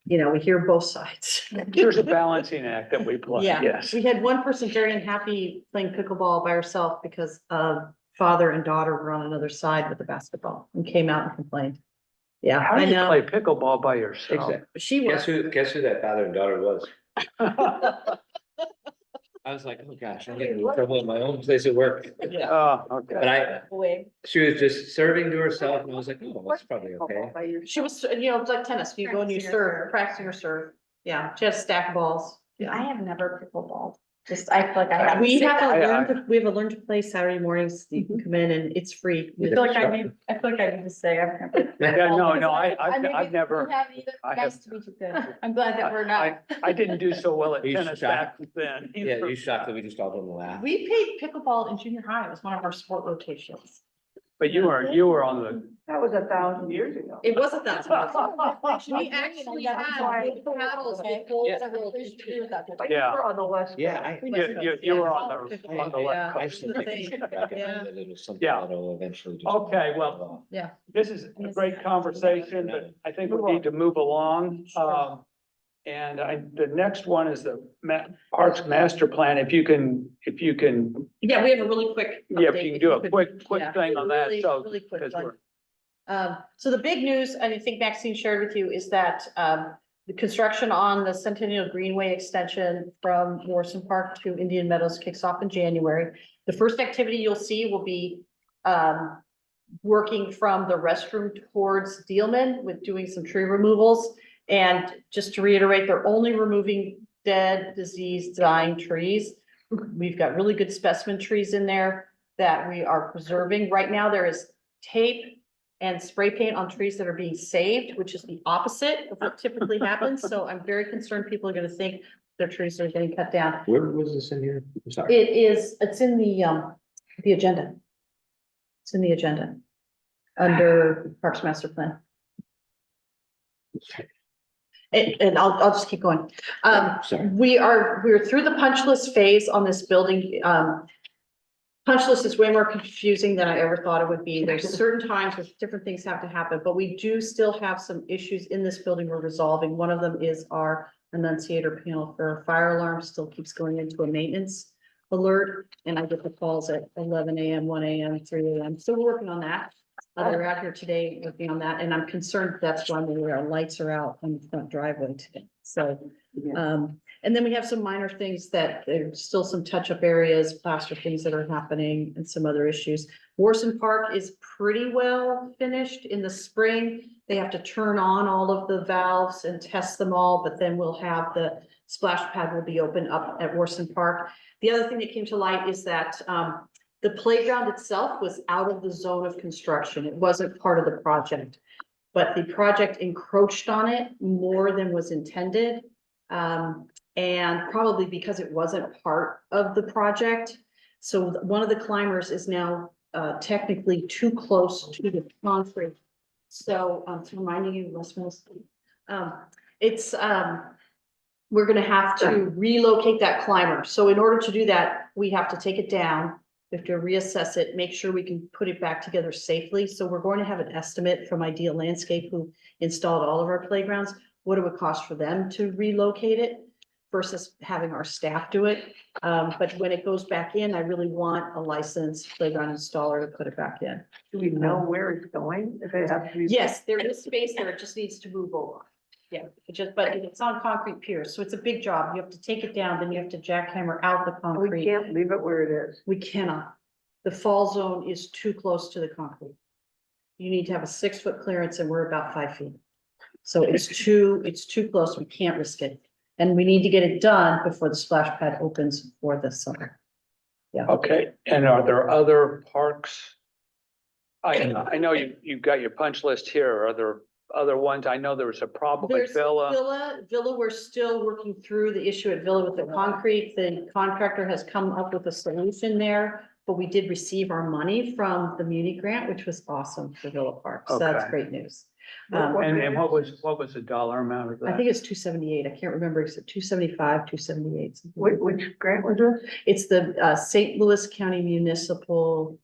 you know, we hear both sides. There's a balancing act that we play, Yeah, yes. we had one person very unhappy playing pickleball by herself because father and daughter were on another side with the basketball and came out and complained. Yeah, How I do you know. play pickleball by yourself? Exactly. She was. Guess who that father and daughter was? I was like, oh gosh, I'm getting in trouble in my own place at work. Yeah. Oh, But okay. she was just serving to herself and I was like, oh, that's probably okay. She was, you know, it's like tennis. You go and you serve, practicing your serve. Yeah, she has stack of balls. I have never pickleballed. Just, I feel like I have. We have I- we have a learn to play Saturday mornings. You can come in and it's free. You I feel like I need to say I've never. Yeah, no, mean, I've you never, haven't either. I Nice have- to meet you. Good. I'm glad that we're not. I didn't do so well at You tennis shot. back then. Yeah, you shocked that we just all didn't laugh. We played pickleball in junior high. It was one of our sport rotations. But you were on the, That was 1,000 years ago. It wasn't that. We We actually actually had had paddles with Okay. poles Yeah. that were to that. But you Yeah. were on the west. Yeah, Coast. you were on the Yeah. left I coast. still think we should recommend Yeah. that it was something Yeah. that'll eventually. just- Okay, well, Yeah. this is a great conversation, but I think we need to move along. And the next one is the Parks Master Plan. If you can, Yeah, we have a really quick. yeah, if update, you can do a quick Yeah, thing on that, really- so. really quick 'cause one. we're- So the big news, I think Maxine shared with you, is that the construction on the Centennial Greenway extension from Morrison Park to Indian Meadows kicks off in January. The first activity you'll see will be working from the restroom towards Dealman with doing some tree removals. And just to reiterate, they're only removing dead, diseased, dying trees. We've got really good specimen trees in there that we are preserving. Right now, there is tape and spray paint on trees that are being saved, which is the opposite of what typically happens. So I'm very concerned people are gonna think their trees are getting cut down. Where was this in here? I'm sorry. It's in the agenda. It's in the agenda. Under Parks Master Plan. And I'll just keep going. Sorry. We're through the punch list phase on this building. Punch list is way more confusing than I ever thought it would be. There's certain times where different things have to happen, but we do still have some issues in this building we're resolving. One of them is our annunciator panel for our fire alarm still keeps going into a maintenance alert, and I get the calls at 11 a.m., 1 a.m., 3 a.m. So we're working on that. They're out here today working on that, and I'm concerned that's why our lights are out on the front driveway today. So, and then we have some minor things that there's still some touch-up areas, plaster things that are happening, and some other issues. Warson Park is pretty well finished. In the spring, they have to turn on all of the valves and test them all, but then we'll have the splash pad will be open up at Warson Park. The other thing that came to light is that the playground itself was out of the zone of construction. It wasn't part of the project, but the project encroached on it more than was intended. And probably because it wasn't part of the project. So one of the climbers is now technically too close to the concrete. So it's reminding you, Westminster. We're gonna have to relocate that climber. So in order to do that, we have to take it down. We have to reassess it, make sure we can put it back together safely. So we're going to have an estimate from Idea Landscape, who installed all of our playgrounds. What it would cost for them to relocate it versus having our staff do it. But when it goes back in, I really want a licensed playground installer to put it back in. Do we know where it's going? If it has to be. Yes, there is space there. It just needs to move over. Yeah, but it's on concrete piers, so it's a big job. You have to take it down, then you have to jackhammer out the We concrete. can't leave it where it is. We cannot. The fall zone is too close to the concrete. You need to have a 6-foot clearance and we're about 5 feet. So it's too close. We can't risk it. And we need to get it done before the splash pad opens for the summer. Okay, and are there other parks? I know you've got your punch list here. Are there other ones? I know there was a problem There's with Villa. Villa, we're still working through the issue at Villa with the concrete. The contractor has come up with a solution there. But we did receive our money from the Muni grant, which was awesome for Villa Park. So that's Okay. great news. And what was the dollar amount of that? I think it's 278. I can't remember. Is it 275, 278? Which grant was it? It's the St. Louis County Municipal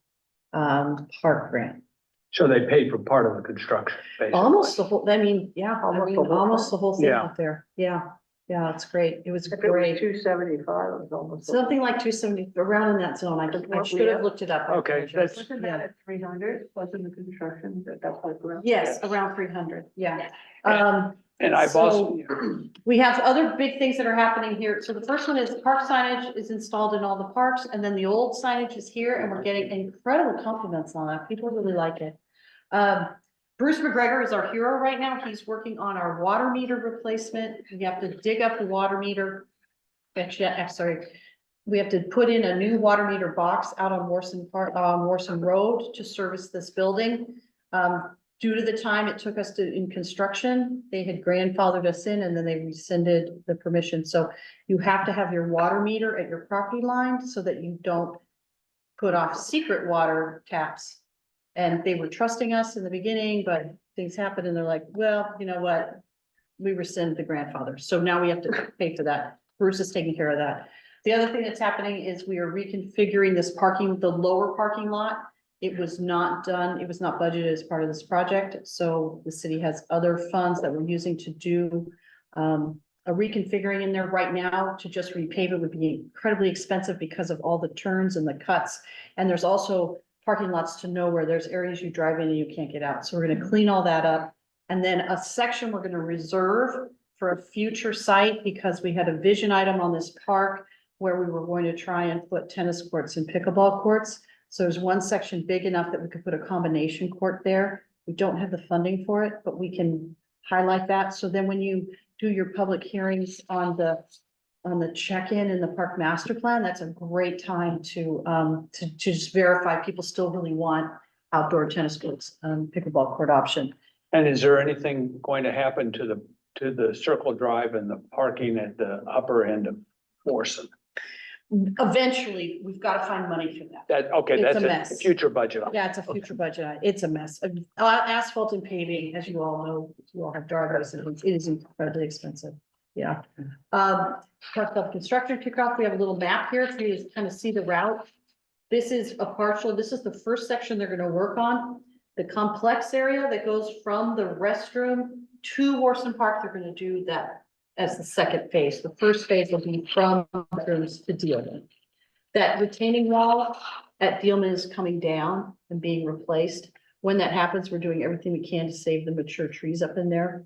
Park Grant. So they paid for part of the construction, basically. Almost the whole, I mean, Almost the whole almost the whole thing Yeah. out there. Yeah, it's great. It was If it was great. 275, it was almost. Something like 270, around in that zone. I should have looked it up. I Okay, apologize. Wasn't that at 300? Wasn't the construction that part around? Yes, around 300. Yeah. And I've also, We have other big things that are happening here. So the first one is park signage is installed in all the parks, and then the old signage is here, and we're getting incredible compliments on that. People really like it. Bruce McGregor is our hero right now. He's working on our water meter replacement. We have to dig up the water meter. Actually, I'm sorry. We have to put in a new water meter box out on Warson Park, on Warson Road to service this building. Due to the time it took us in construction, they had grandfathered us in and then they rescinded the permission. So you have to have your water meter at your property line so that you don't put off secret water taps. And they were trusting us in the beginning, but things happened and they're like, well, you know what? We rescind the grandfather. So now we have to pay for that. Bruce is taking care of that. The other thing that's happening is we are reconfiguring this parking, the lower parking lot. It was not done, it was not budgeted as part of this project. So the city has other funds that we're using to do a reconfiguring in there right now. To just repave it would be incredibly expensive because of all the turns and the cuts. And there's also parking lots to nowhere. There's areas you drive in and you can't get out. So we're gonna clean all that up. And then a section we're gonna reserve for a future site because we had a vision item on this park where we were going to try and put tennis courts and pickleball courts. So there's one section big enough that we could put a combination court there. We don't have the funding for it, but we can highlight that. So then when you do your public hearings on the check-in in the park master plan, that's a great time to just verify people still really want outdoor tennis courts, pickleball court option. And is there anything going to happen to the Circle Drive and the parking at the upper end of Morrison? Eventually, we've got to find money for that. That, okay, It's that's a a mess. future budget. Yeah, it's a future budget. It's a mess. Asphalt and paving, as you all know, you all have driveways, and it is incredibly expensive. Yeah. Park Club construction kickoff, we have a little map here for you to kind of see the route. This is the first section they're gonna work on. The complex area that goes from the restroom to Horson Park, they're gonna do that as the second phase. The first phase will be from bathrooms to Dealman. That retaining wall at Dealman is coming down and being replaced. When that happens, we're doing everything we can to save the mature trees up in there.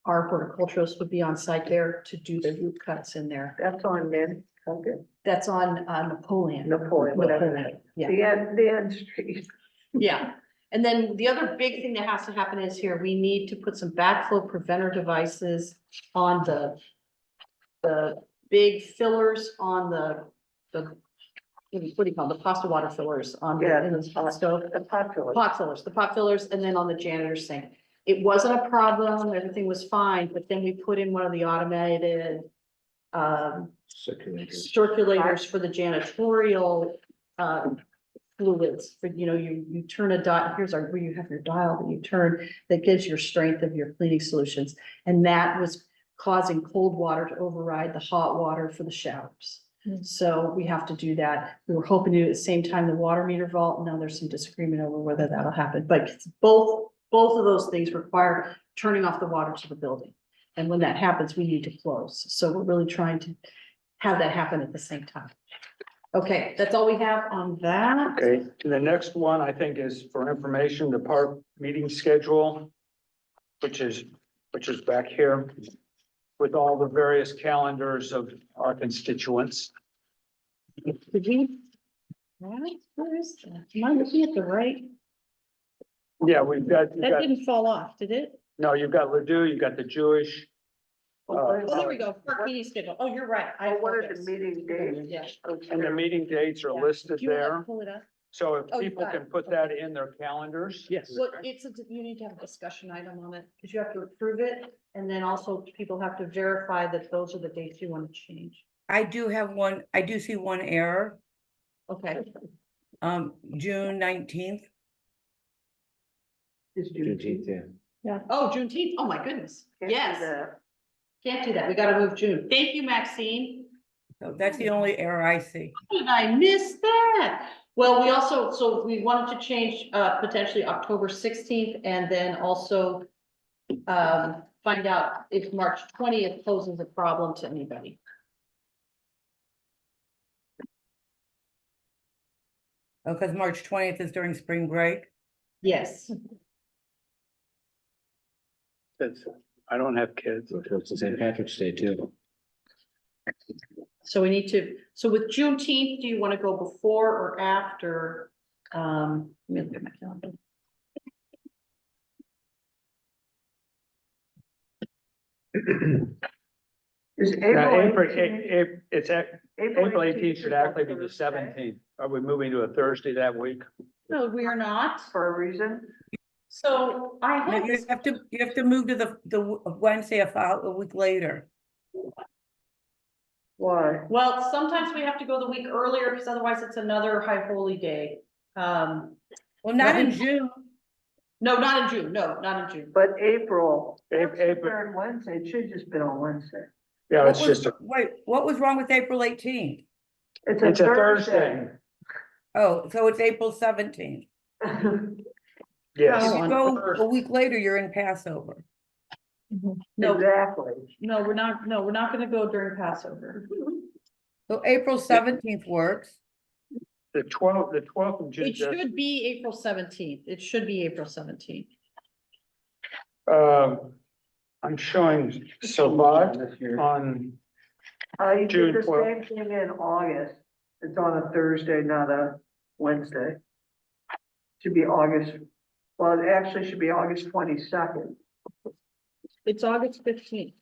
Our horticulturalists would be on site there to do the root cuts in there. That's on then, okay, That's on Napoleon. Napoleon, whatever. Napoleon, yeah. The end street. Yeah, and then the other big thing that has to happen is here, we need to put some backflow preventer devices on the big fillers on the, what do you call them? The pasta water fillers on Yeah, the, in the hot stove. The popular. The pot fillers, and then on the janitor sink. It wasn't a problem, everything was fine, but then we put in one of the automated circulators for the janitorial fluids, for, you turn a dial, here's where you have your dial that you turn, that gives your strength of your cleaning solutions. And that was causing cold water to override the hot water for the showers. So we have to do that. We were hoping to do it at the same time the water meter vault. Now there's some disagreement over whether that'll happen, but both of those things require turning off the water to the building. And when that happens, we need to close. So we're really trying to have that happen at the same time. Okay, that's all we have on that. Okay, the next one I think is for information, the park meeting schedule, which is back here with all the various calendars of our constituents. Did we? Where is that? Am I looking at the right? Yeah, you've That got, didn't fall off, did it? no, you've got Ladue, you've got the Jewish. Oh, there we go. Park meeting schedule. Oh, you're right. What are the meeting dates? Yeah. And the meeting dates are Yeah. listed Do you want to there, pull it up? so if Oh, you people got can it. put that in their calendars. Yes. Well, you need to have a discussion item on it, because you have to approve it, and then also people have to verify that those are the dates you want to change. I do see one error, Okay, June 19th. Is Juneteenth, June. yeah. oh, Juneteenth, oh my goodness, Can't do yes, that. can't do that, we gotta move June. Thank you, Maxine. So that's the only error I see. How did I miss that? Well, so we wanted to change, potentially October 16th, and then also find out if March 20th poses a problem to anybody. Because March 20th is during spring break. Yes. I don't have kids. It's St. Patrick's Day too. So we need to, so with Juneteenth, do you want to go before or after? Let me look at my calendar. Is Now, April 18th? April 18th should is actually be the Thursday 17th. Are we moving to a Thursday that week? No, we are not. For a reason? So I No, have, you have to move to the Wednesday a week later. Why? well, sometimes we have to go the week earlier because otherwise it's another high holy day. Well, not in Right. June. No, not in June. No, not in June. But April. April- That's the third Wednesday, it should just been on Wednesday. Yeah, What it's was- just, Wait, what was wrong with April 18th? It's it's a Thursday. Oh, so it's April 17th. Yes. If Oh, you on go first. a week later, you're in Passover. No, Exactly. no, we're not gonna go during Passover. So April 17th works. The 12th of June. It should be April 17th. It should be April 17th. I'm showing Savat on, You June did the 12th. same thing in August. It's on a Thursday, not a Wednesday. Should be August, well, it actually should be August 22nd. It's August 15th.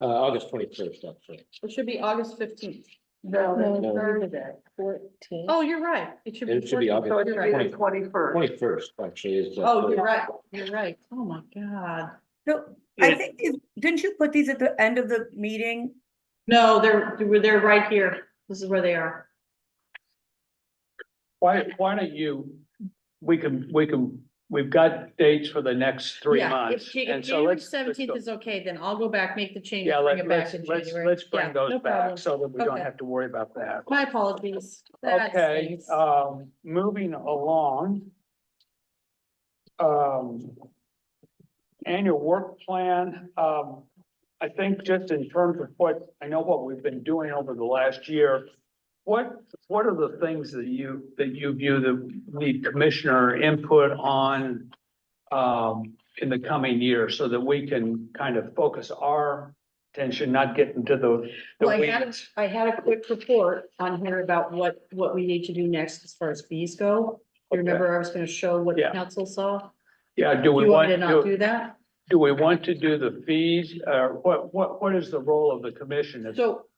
August 21st, actually. It should be August 15th. No, Thursday. 14. Oh, you're right. It should be. It should be 14th. So August it'd You're be right. the 21st. 21st, actually, is. Oh, you're right. You're right. Oh, my God. So I think, didn't you put these at the end of the meeting? No, they're right here. This is where they are. Why don't you, we've got dates for the next 3 Yeah, months. If And so January let's 17th go. is okay, then I'll go back, make the change, Yeah, bring it back in let's January. let's Yeah, bring those no back problem. so that we don't Okay. have to worry about that. My apologies. That Okay, stinks. moving along. Annual work plan, I think just in terms of I know what we've been doing over the last year. What are the things that you view that need commissioner input on, in the coming year so that we can kind of focus our attention, not get into the Well, I weeds? had a quick report on here about what we need to do next as far as fees go. You remember I was gonna show what the Yeah. council saw? Yeah, do Do we you want want me to not to, do that? do we want to do the fees? What is the role of the commission?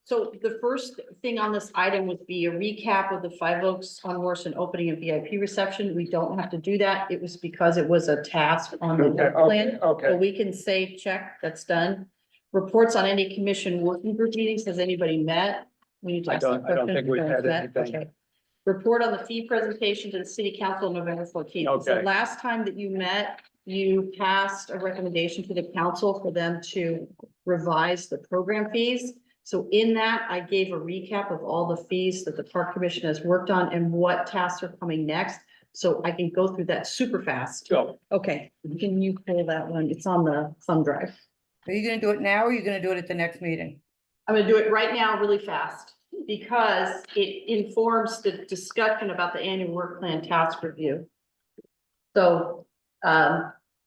So the first thing on this item would be a recap of the Five Oaks on Morrison opening and VIP reception. We don't have to do that. It was because it was a task on the Okay, work plan. okay. So we can say, check, that's done. Reports on any commission working group meetings. Has anybody met? We need to I ask that don't question. think we've No had one's met? anything. Okay. Report on the fee presentation to the city council November 14th. So Okay. last time that you met, you passed a recommendation to the council for them to revise the program fees. So in that, I gave a recap of all the fees that the park commission has worked on and what tasks are coming next. So I can go through that super fast. Go. Okay, can you pull that one? It's on the thumb drive. Are you gonna do it now or are you gonna do it at the next meeting? I'm gonna do it right now really fast because it informs the discussion about the annual work plan task review. So,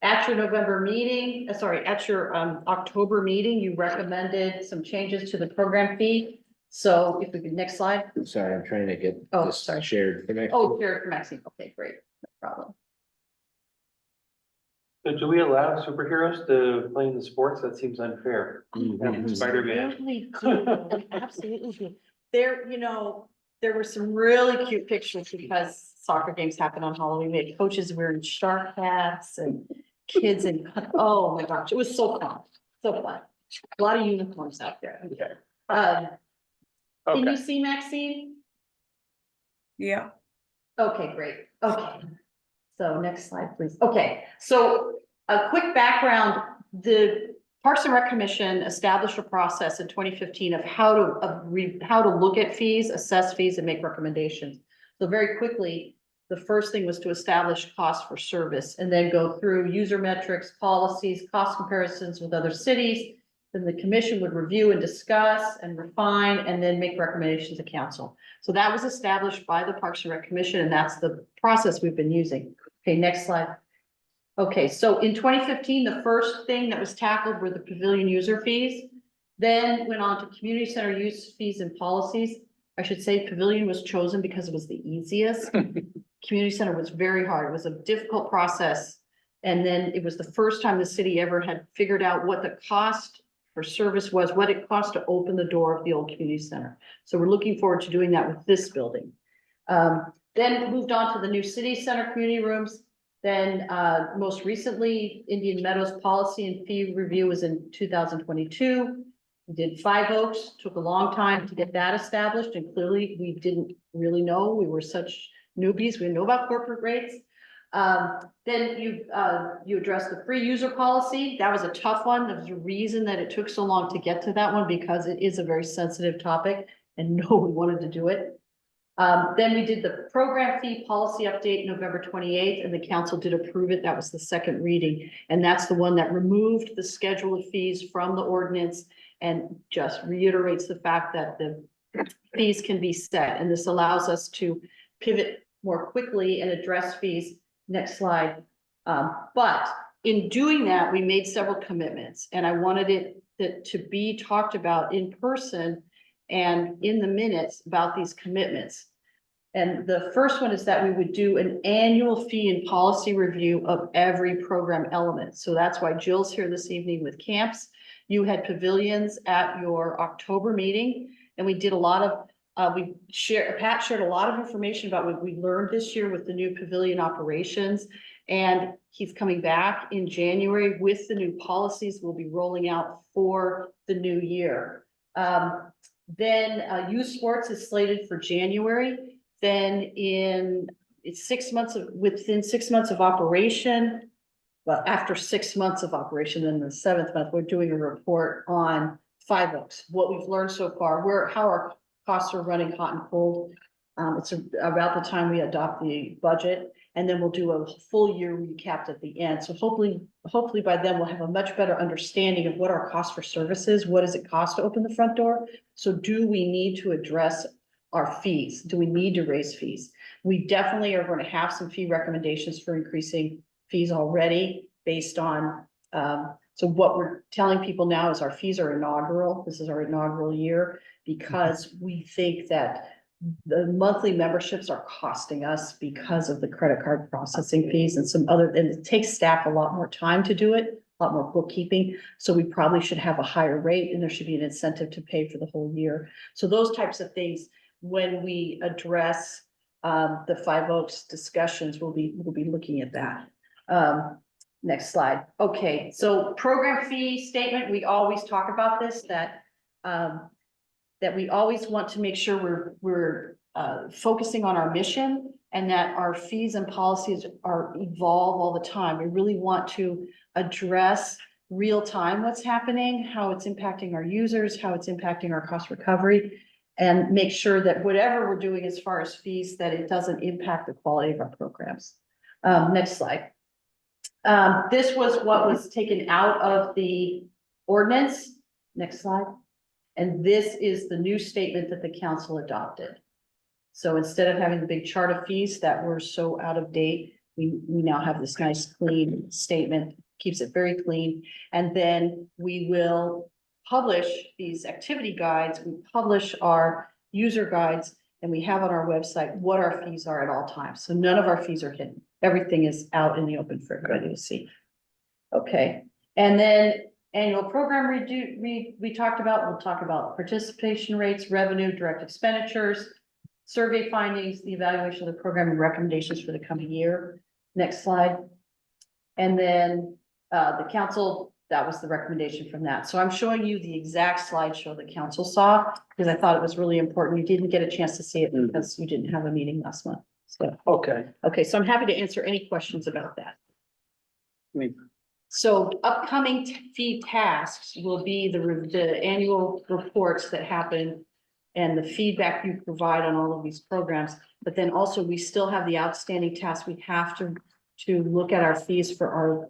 at your November meeting, at your, October meeting, you recommended some changes to the program fee. So if we could, next slide. Sorry, I'm trying to get Oh, this sorry. shared for me. Oh, Jared from Maxine. Okay, great. No problem. So do we allow superheroes to play in the sports? That seems unfair. Mhm. Spider-Man. Absolutely do. We absolutely do. There, there were some really cute pictures because soccer games happen on Halloween. We had coaches wearing shark hats and kids in, oh my gosh, it was so fun. So fun. A lot of uniforms out there. Okay. Can you Okay. see Maxine? Yeah. Okay, great. Okay. So next slide, please. Okay, so a quick background, the Parks and Rec Commission established a process in 2015 of how to look at fees, assess fees, and make recommendations. So very quickly, the first thing was to establish cost for service and then go through user metrics, policies, cost comparisons with other cities. Then the commission would review and discuss and refine and then make recommendations to council. So that was established by the Parks and Rec Commission, and that's the process we've been using. Okay, next slide. Okay, so in 2015, the first thing that was tackled were the pavilion user fees. Then went on to community center use fees and policies. I should say pavilion was chosen because it was the easiest. Community center was very hard. It was a difficult process. And then it was the first time the city ever had figured out what the cost for service was, what it cost to open the door of the old community center. So we're looking forward to doing that with this building. Then moved on to the new city center community rooms. Then most recently, Indian Meadows policy and fee review was in 2022. We did Five Oaks, took a long time to get that established, and clearly we didn't really know. We were such newbies. We didn't know about corporate rates. Then you addressed the free user policy. That was a tough one. There was a reason that it took so long to get to that one because it is a very sensitive topic and no one wanted to do it. Then we did the program fee policy update November 28th, and the council did approve it. That was the second reading. And that's the one that removed the schedule of fees from the ordinance and just reiterates the fact that the fees can be set. And this allows us to pivot more quickly and address fees. Next slide. But in doing that, we made several commitments, and I wanted it to be talked about in person and in the minutes about these commitments. And the first one is that we would do an annual fee and policy review of every program element. So that's why Jill's here this evening with camps. You had pavilions at your October meeting, and we did a lot of Pat shared a lot of information about what we learned this year with the new pavilion operations. And he's coming back in January with the new policies we'll be rolling out for the new year. Then youth sports is slated for January. Then within 6 months of operation, well, after 6 months of operation, in the 7th month, we're doing a report on Five Oaks, what we've learned so far, how our costs are running hot and cold. It's about the time we adopt the budget, and then we'll do a full year recap at the end. So hopefully by then we'll have a much better understanding of what our cost for service is. What does it cost to open the front door? So do we need to address our fees? Do we need to raise fees? We definitely are going to have some fee recommendations for increasing fees already based on, so what we're telling people now is our fees are inaugural. This is our inaugural year because we think that the monthly memberships are costing us because of the credit card processing fees and and it takes staff a lot more time to do it, a lot more bookkeeping. So we probably should have a higher rate and there should be an incentive to pay for the whole year. So those types of things, when we address the Five Oaks discussions, we'll be looking at that. Next slide. Okay, so program fee statement, we always talk about this, that we always want to make sure we're focusing on our mission and that our fees and policies evolve all the time. We really want to address real time what's happening, how it's impacting our users, how it's impacting our cost recovery, and make sure that whatever we're doing as far as fees, that it doesn't impact the quality of our programs. Next slide. This was what was taken out of the ordinance. Next slide. And this is the new statement that the council adopted. So instead of having the big chart of fees that were so out of date, we now have this nice clean statement, keeps it very clean. And then we will publish these activity guides, we publish our user guides, and we have on our website what our fees are at all times. So none of our fees are hidden. Everything is out in the open for everybody to see. Okay, and then annual program we talked about, we'll talk about participation rates, revenue, direct expenditures, survey findings, the evaluation of the program and recommendations for the coming year. Next slide. And then the council, that was the recommendation from that. So I'm showing you the exact slideshow the council saw because I thought it was really important. You didn't get a chance to see it because you didn't have a meeting last month. So, okay, so I'm happy to answer any questions about that. So upcoming fee tasks will be the annual reports that happen and the feedback you provide on all of these programs. But then also we still have the outstanding task. We have to look at our fees for our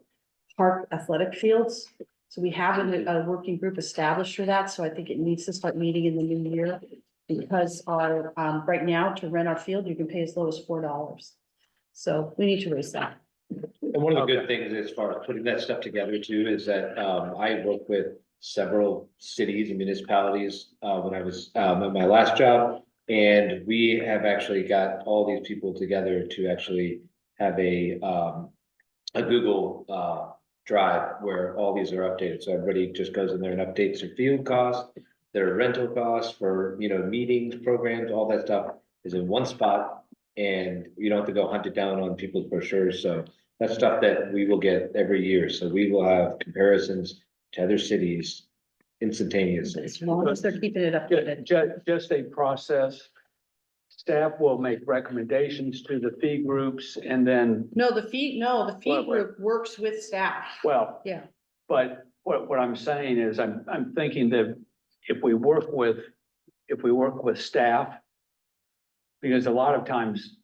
park athletic fields. So we have a working group established for that. So I think it needs to start meeting in the new year because our, right now to rent our field, you can pay as low as $4. So we need to raise that. And one of the good things as far as putting that stuff together too, is that I work with several cities and municipalities when I was at my last job. And we have actually got all these people together to actually have a Google Drive where all these are updated. So everybody just goes in there and updates their field costs, their rental costs for, meetings, programs, all that stuff is in one spot. And you don't have to go hunt it down on people's brochures. So that's stuff that we will get every year. So we will have comparisons to other cities instantaneously. As long as they're keeping it updated. Just a process. Staff will make recommendations to the fee groups and then, No, the fee Well, group works with staff. well. Yeah. But what I'm saying is I'm thinking that if we work with staff, because a lot of times,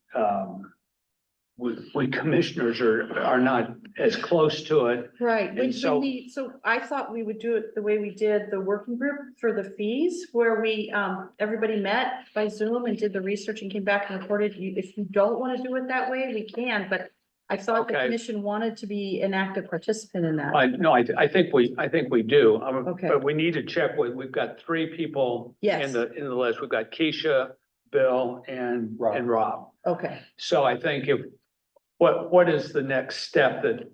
we commissioners are not as close to it. Right, And so- so I thought we would do it the way we did the working group for the fees, where we, everybody met by Zoom and did the research and came back and reported. If you don't want to do it that way, we can, but I thought the Okay. commission wanted to be an active participant in that. I think we do. Okay. But we need to check we've got 3 people Yes. in the list. We've got Keisha, Bill and Rob. Okay, So I think what is the next step that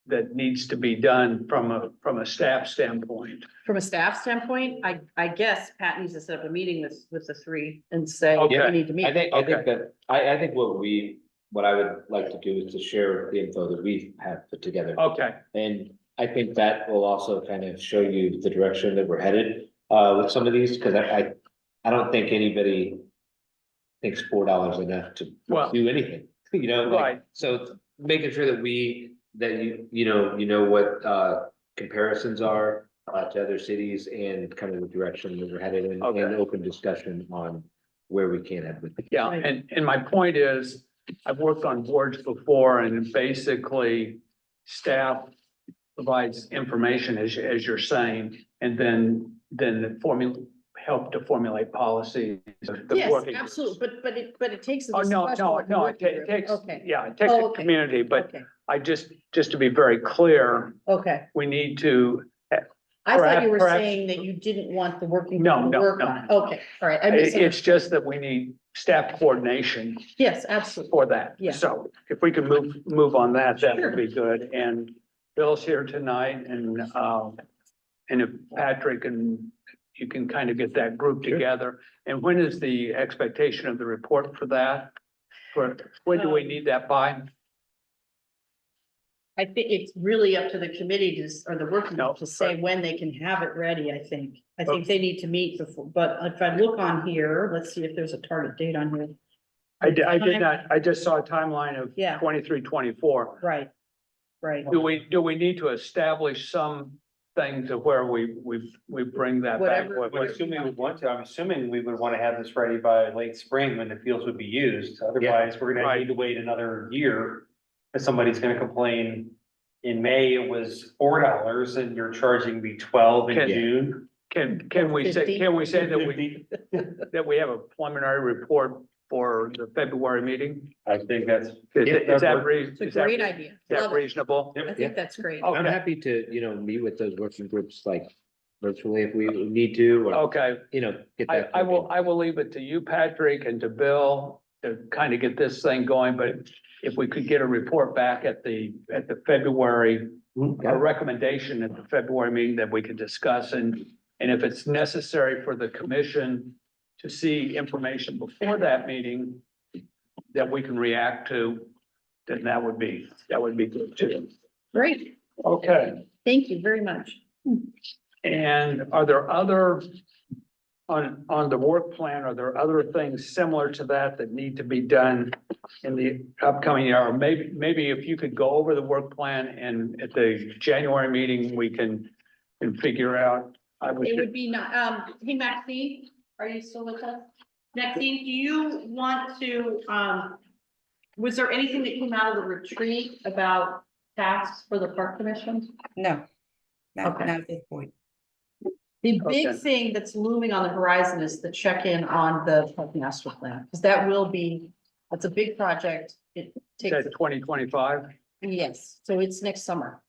that needs to be done from a staff standpoint? From a staff standpoint, I guess Pat needs to set up a meeting with the three and say, we Okay. need to meet. I think that, I think what I would like to do is to share the info that we have put together. Okay, And I think that will also kind of show you the direction that we're headed, with some of these, because I don't think anybody thinks $4 enough to well, do anything, you know, like, right, so making sure that you know what, comparisons are, to other cities and kind of the direction that we're headed in, Okay. and open discussion on where we can head with it. yeah, and my point is, I've worked on boards before and basically staff provides information as you're saying, and then help to formulate policies. the Yes, working groups. absolutely, but it takes. a Oh, no, discussion no, with the no, working it group. takes, Okay, yeah, it takes Oh, a okay. community, but okay, I just to be very clear, okay. we need to, I thought you were Perhaps- saying that you didn't want the working No, group to no, work no. on it. Okay, all right. I it's misunderstood. just that we need staff coordination Yes, absolutely. for that. Yeah. So if we can move on that, that Sure. would be good. And Bill's here tonight and if Patrick and you can kind of get that group together. And when is the expectation of the report for that? When do we need that by? I think it's really up to the committee or the working No, group to say when they can have it ready, I think. I think they need to meet before, but if I look on here, let's see if there's a target date on here. I did not, I just saw a timeline of Yeah. 23, 24. Right, right. Do we need to establish some thing to where we bring that back? Whatever- I'm assuming we want to, I'm assuming we would want to have this ready by late spring when the fields would be used. Otherwise, we're gonna Right. need to wait another year. If somebody's gonna complain, in May it was $4 and you're charging me 12 in Can- June. Can we say, 50? that we have a preliminary report for the February meeting? I think that's. Is that It's a great idea. Is that Love it. reasonable? I think that's great. Oh, I'm Okay. happy to, meet with those working groups like virtually if we need to, or, Okay, get that. I will leave it to you, Patrick, and to Bill to kind of get this thing going, but if we could get a report back at the February, a recommendation at the February meeting that we could discuss, and if it's necessary for the commission to see information before that meeting that we can react to, then that would be good too. Great. Okay, Thank you very much. and are there other, on the work plan, are there other things similar to that need to be done in the upcoming year? Or maybe if you could go over the work plan and at the January meeting, we can figure out. It would be not, hey Maxine, are you still with us? Maxine, do you want to, was there anything that came out of the retreat about tasks for the park commission? No, not Okay. at this point. The big Okay. thing that's looming on the horizon is the check-in on the park master plan, because that will be, that's a big project. It takes, Said 2025? yes, so it's next summer.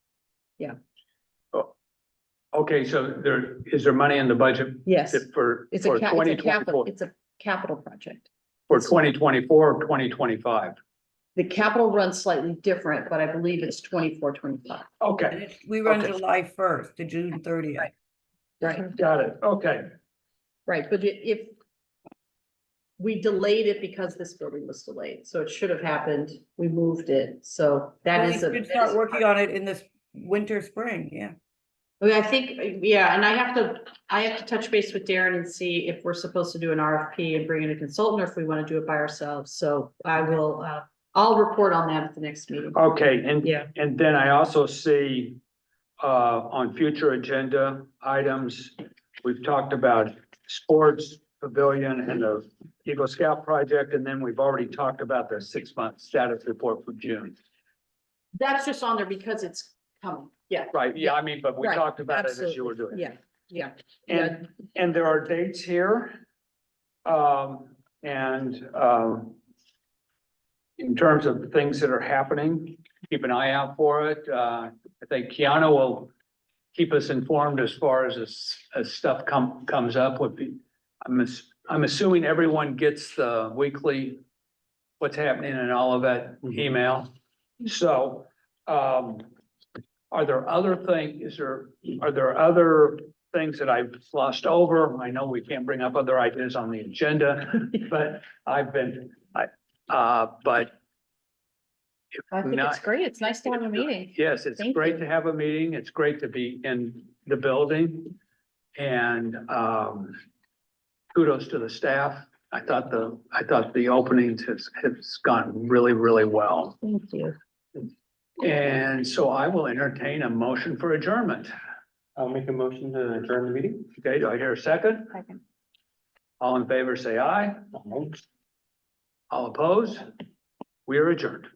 Okay, so is there money in the budget Yes, for it's a twenty capital, twenty-four, it's a capital project. for 2024 or 2025? The capital runs slightly different, but I believe it's 24, 25. Okay, And we run Okay. July 1st to June 30th. Right, got it. Okay, right, but if we delayed it because this building was delayed, so it should have happened, we moved it, so that We is should start working on it in this winter, spring, yeah. I mean, I think, yeah, and I have to touch base with Darren and see if we're supposed to do an RFP and bring in a consultant, or if we want to do it by ourselves, so I will, I'll report on that at the next meeting. okay, and Yeah. And then I also see, on future agenda items, we've talked about sports pavilion and the Eagle Scout project, and then we've already talked about the 6-month status report for June. That's just on there because it's coming, yeah. Right, yeah, I mean, but we Right, talked about it as you were absolutely. doing. Yeah, And, and there are dates here. In terms of things that are happening, keep an eye out for it. I think Kiana will keep us informed as far as stuff comes up with the, I'm assuming everyone gets the weekly what's happening and all of that email. So, Are there other things, are there other things that I've glossed over? I know we can't bring up other ideas on the agenda, but but I think not- it's great. It's nice to have a meeting. yes, it's Thank great you. to have a meeting. It's great to be in the building. And kudos to the staff. I thought the openings has gone really, really well. Thank you. And so I will entertain a motion for adjournment. I'll make a motion to adjourn the meeting. Okay, do I hear a second? Second. All in favor, say aye. All opposed? We are adjourned.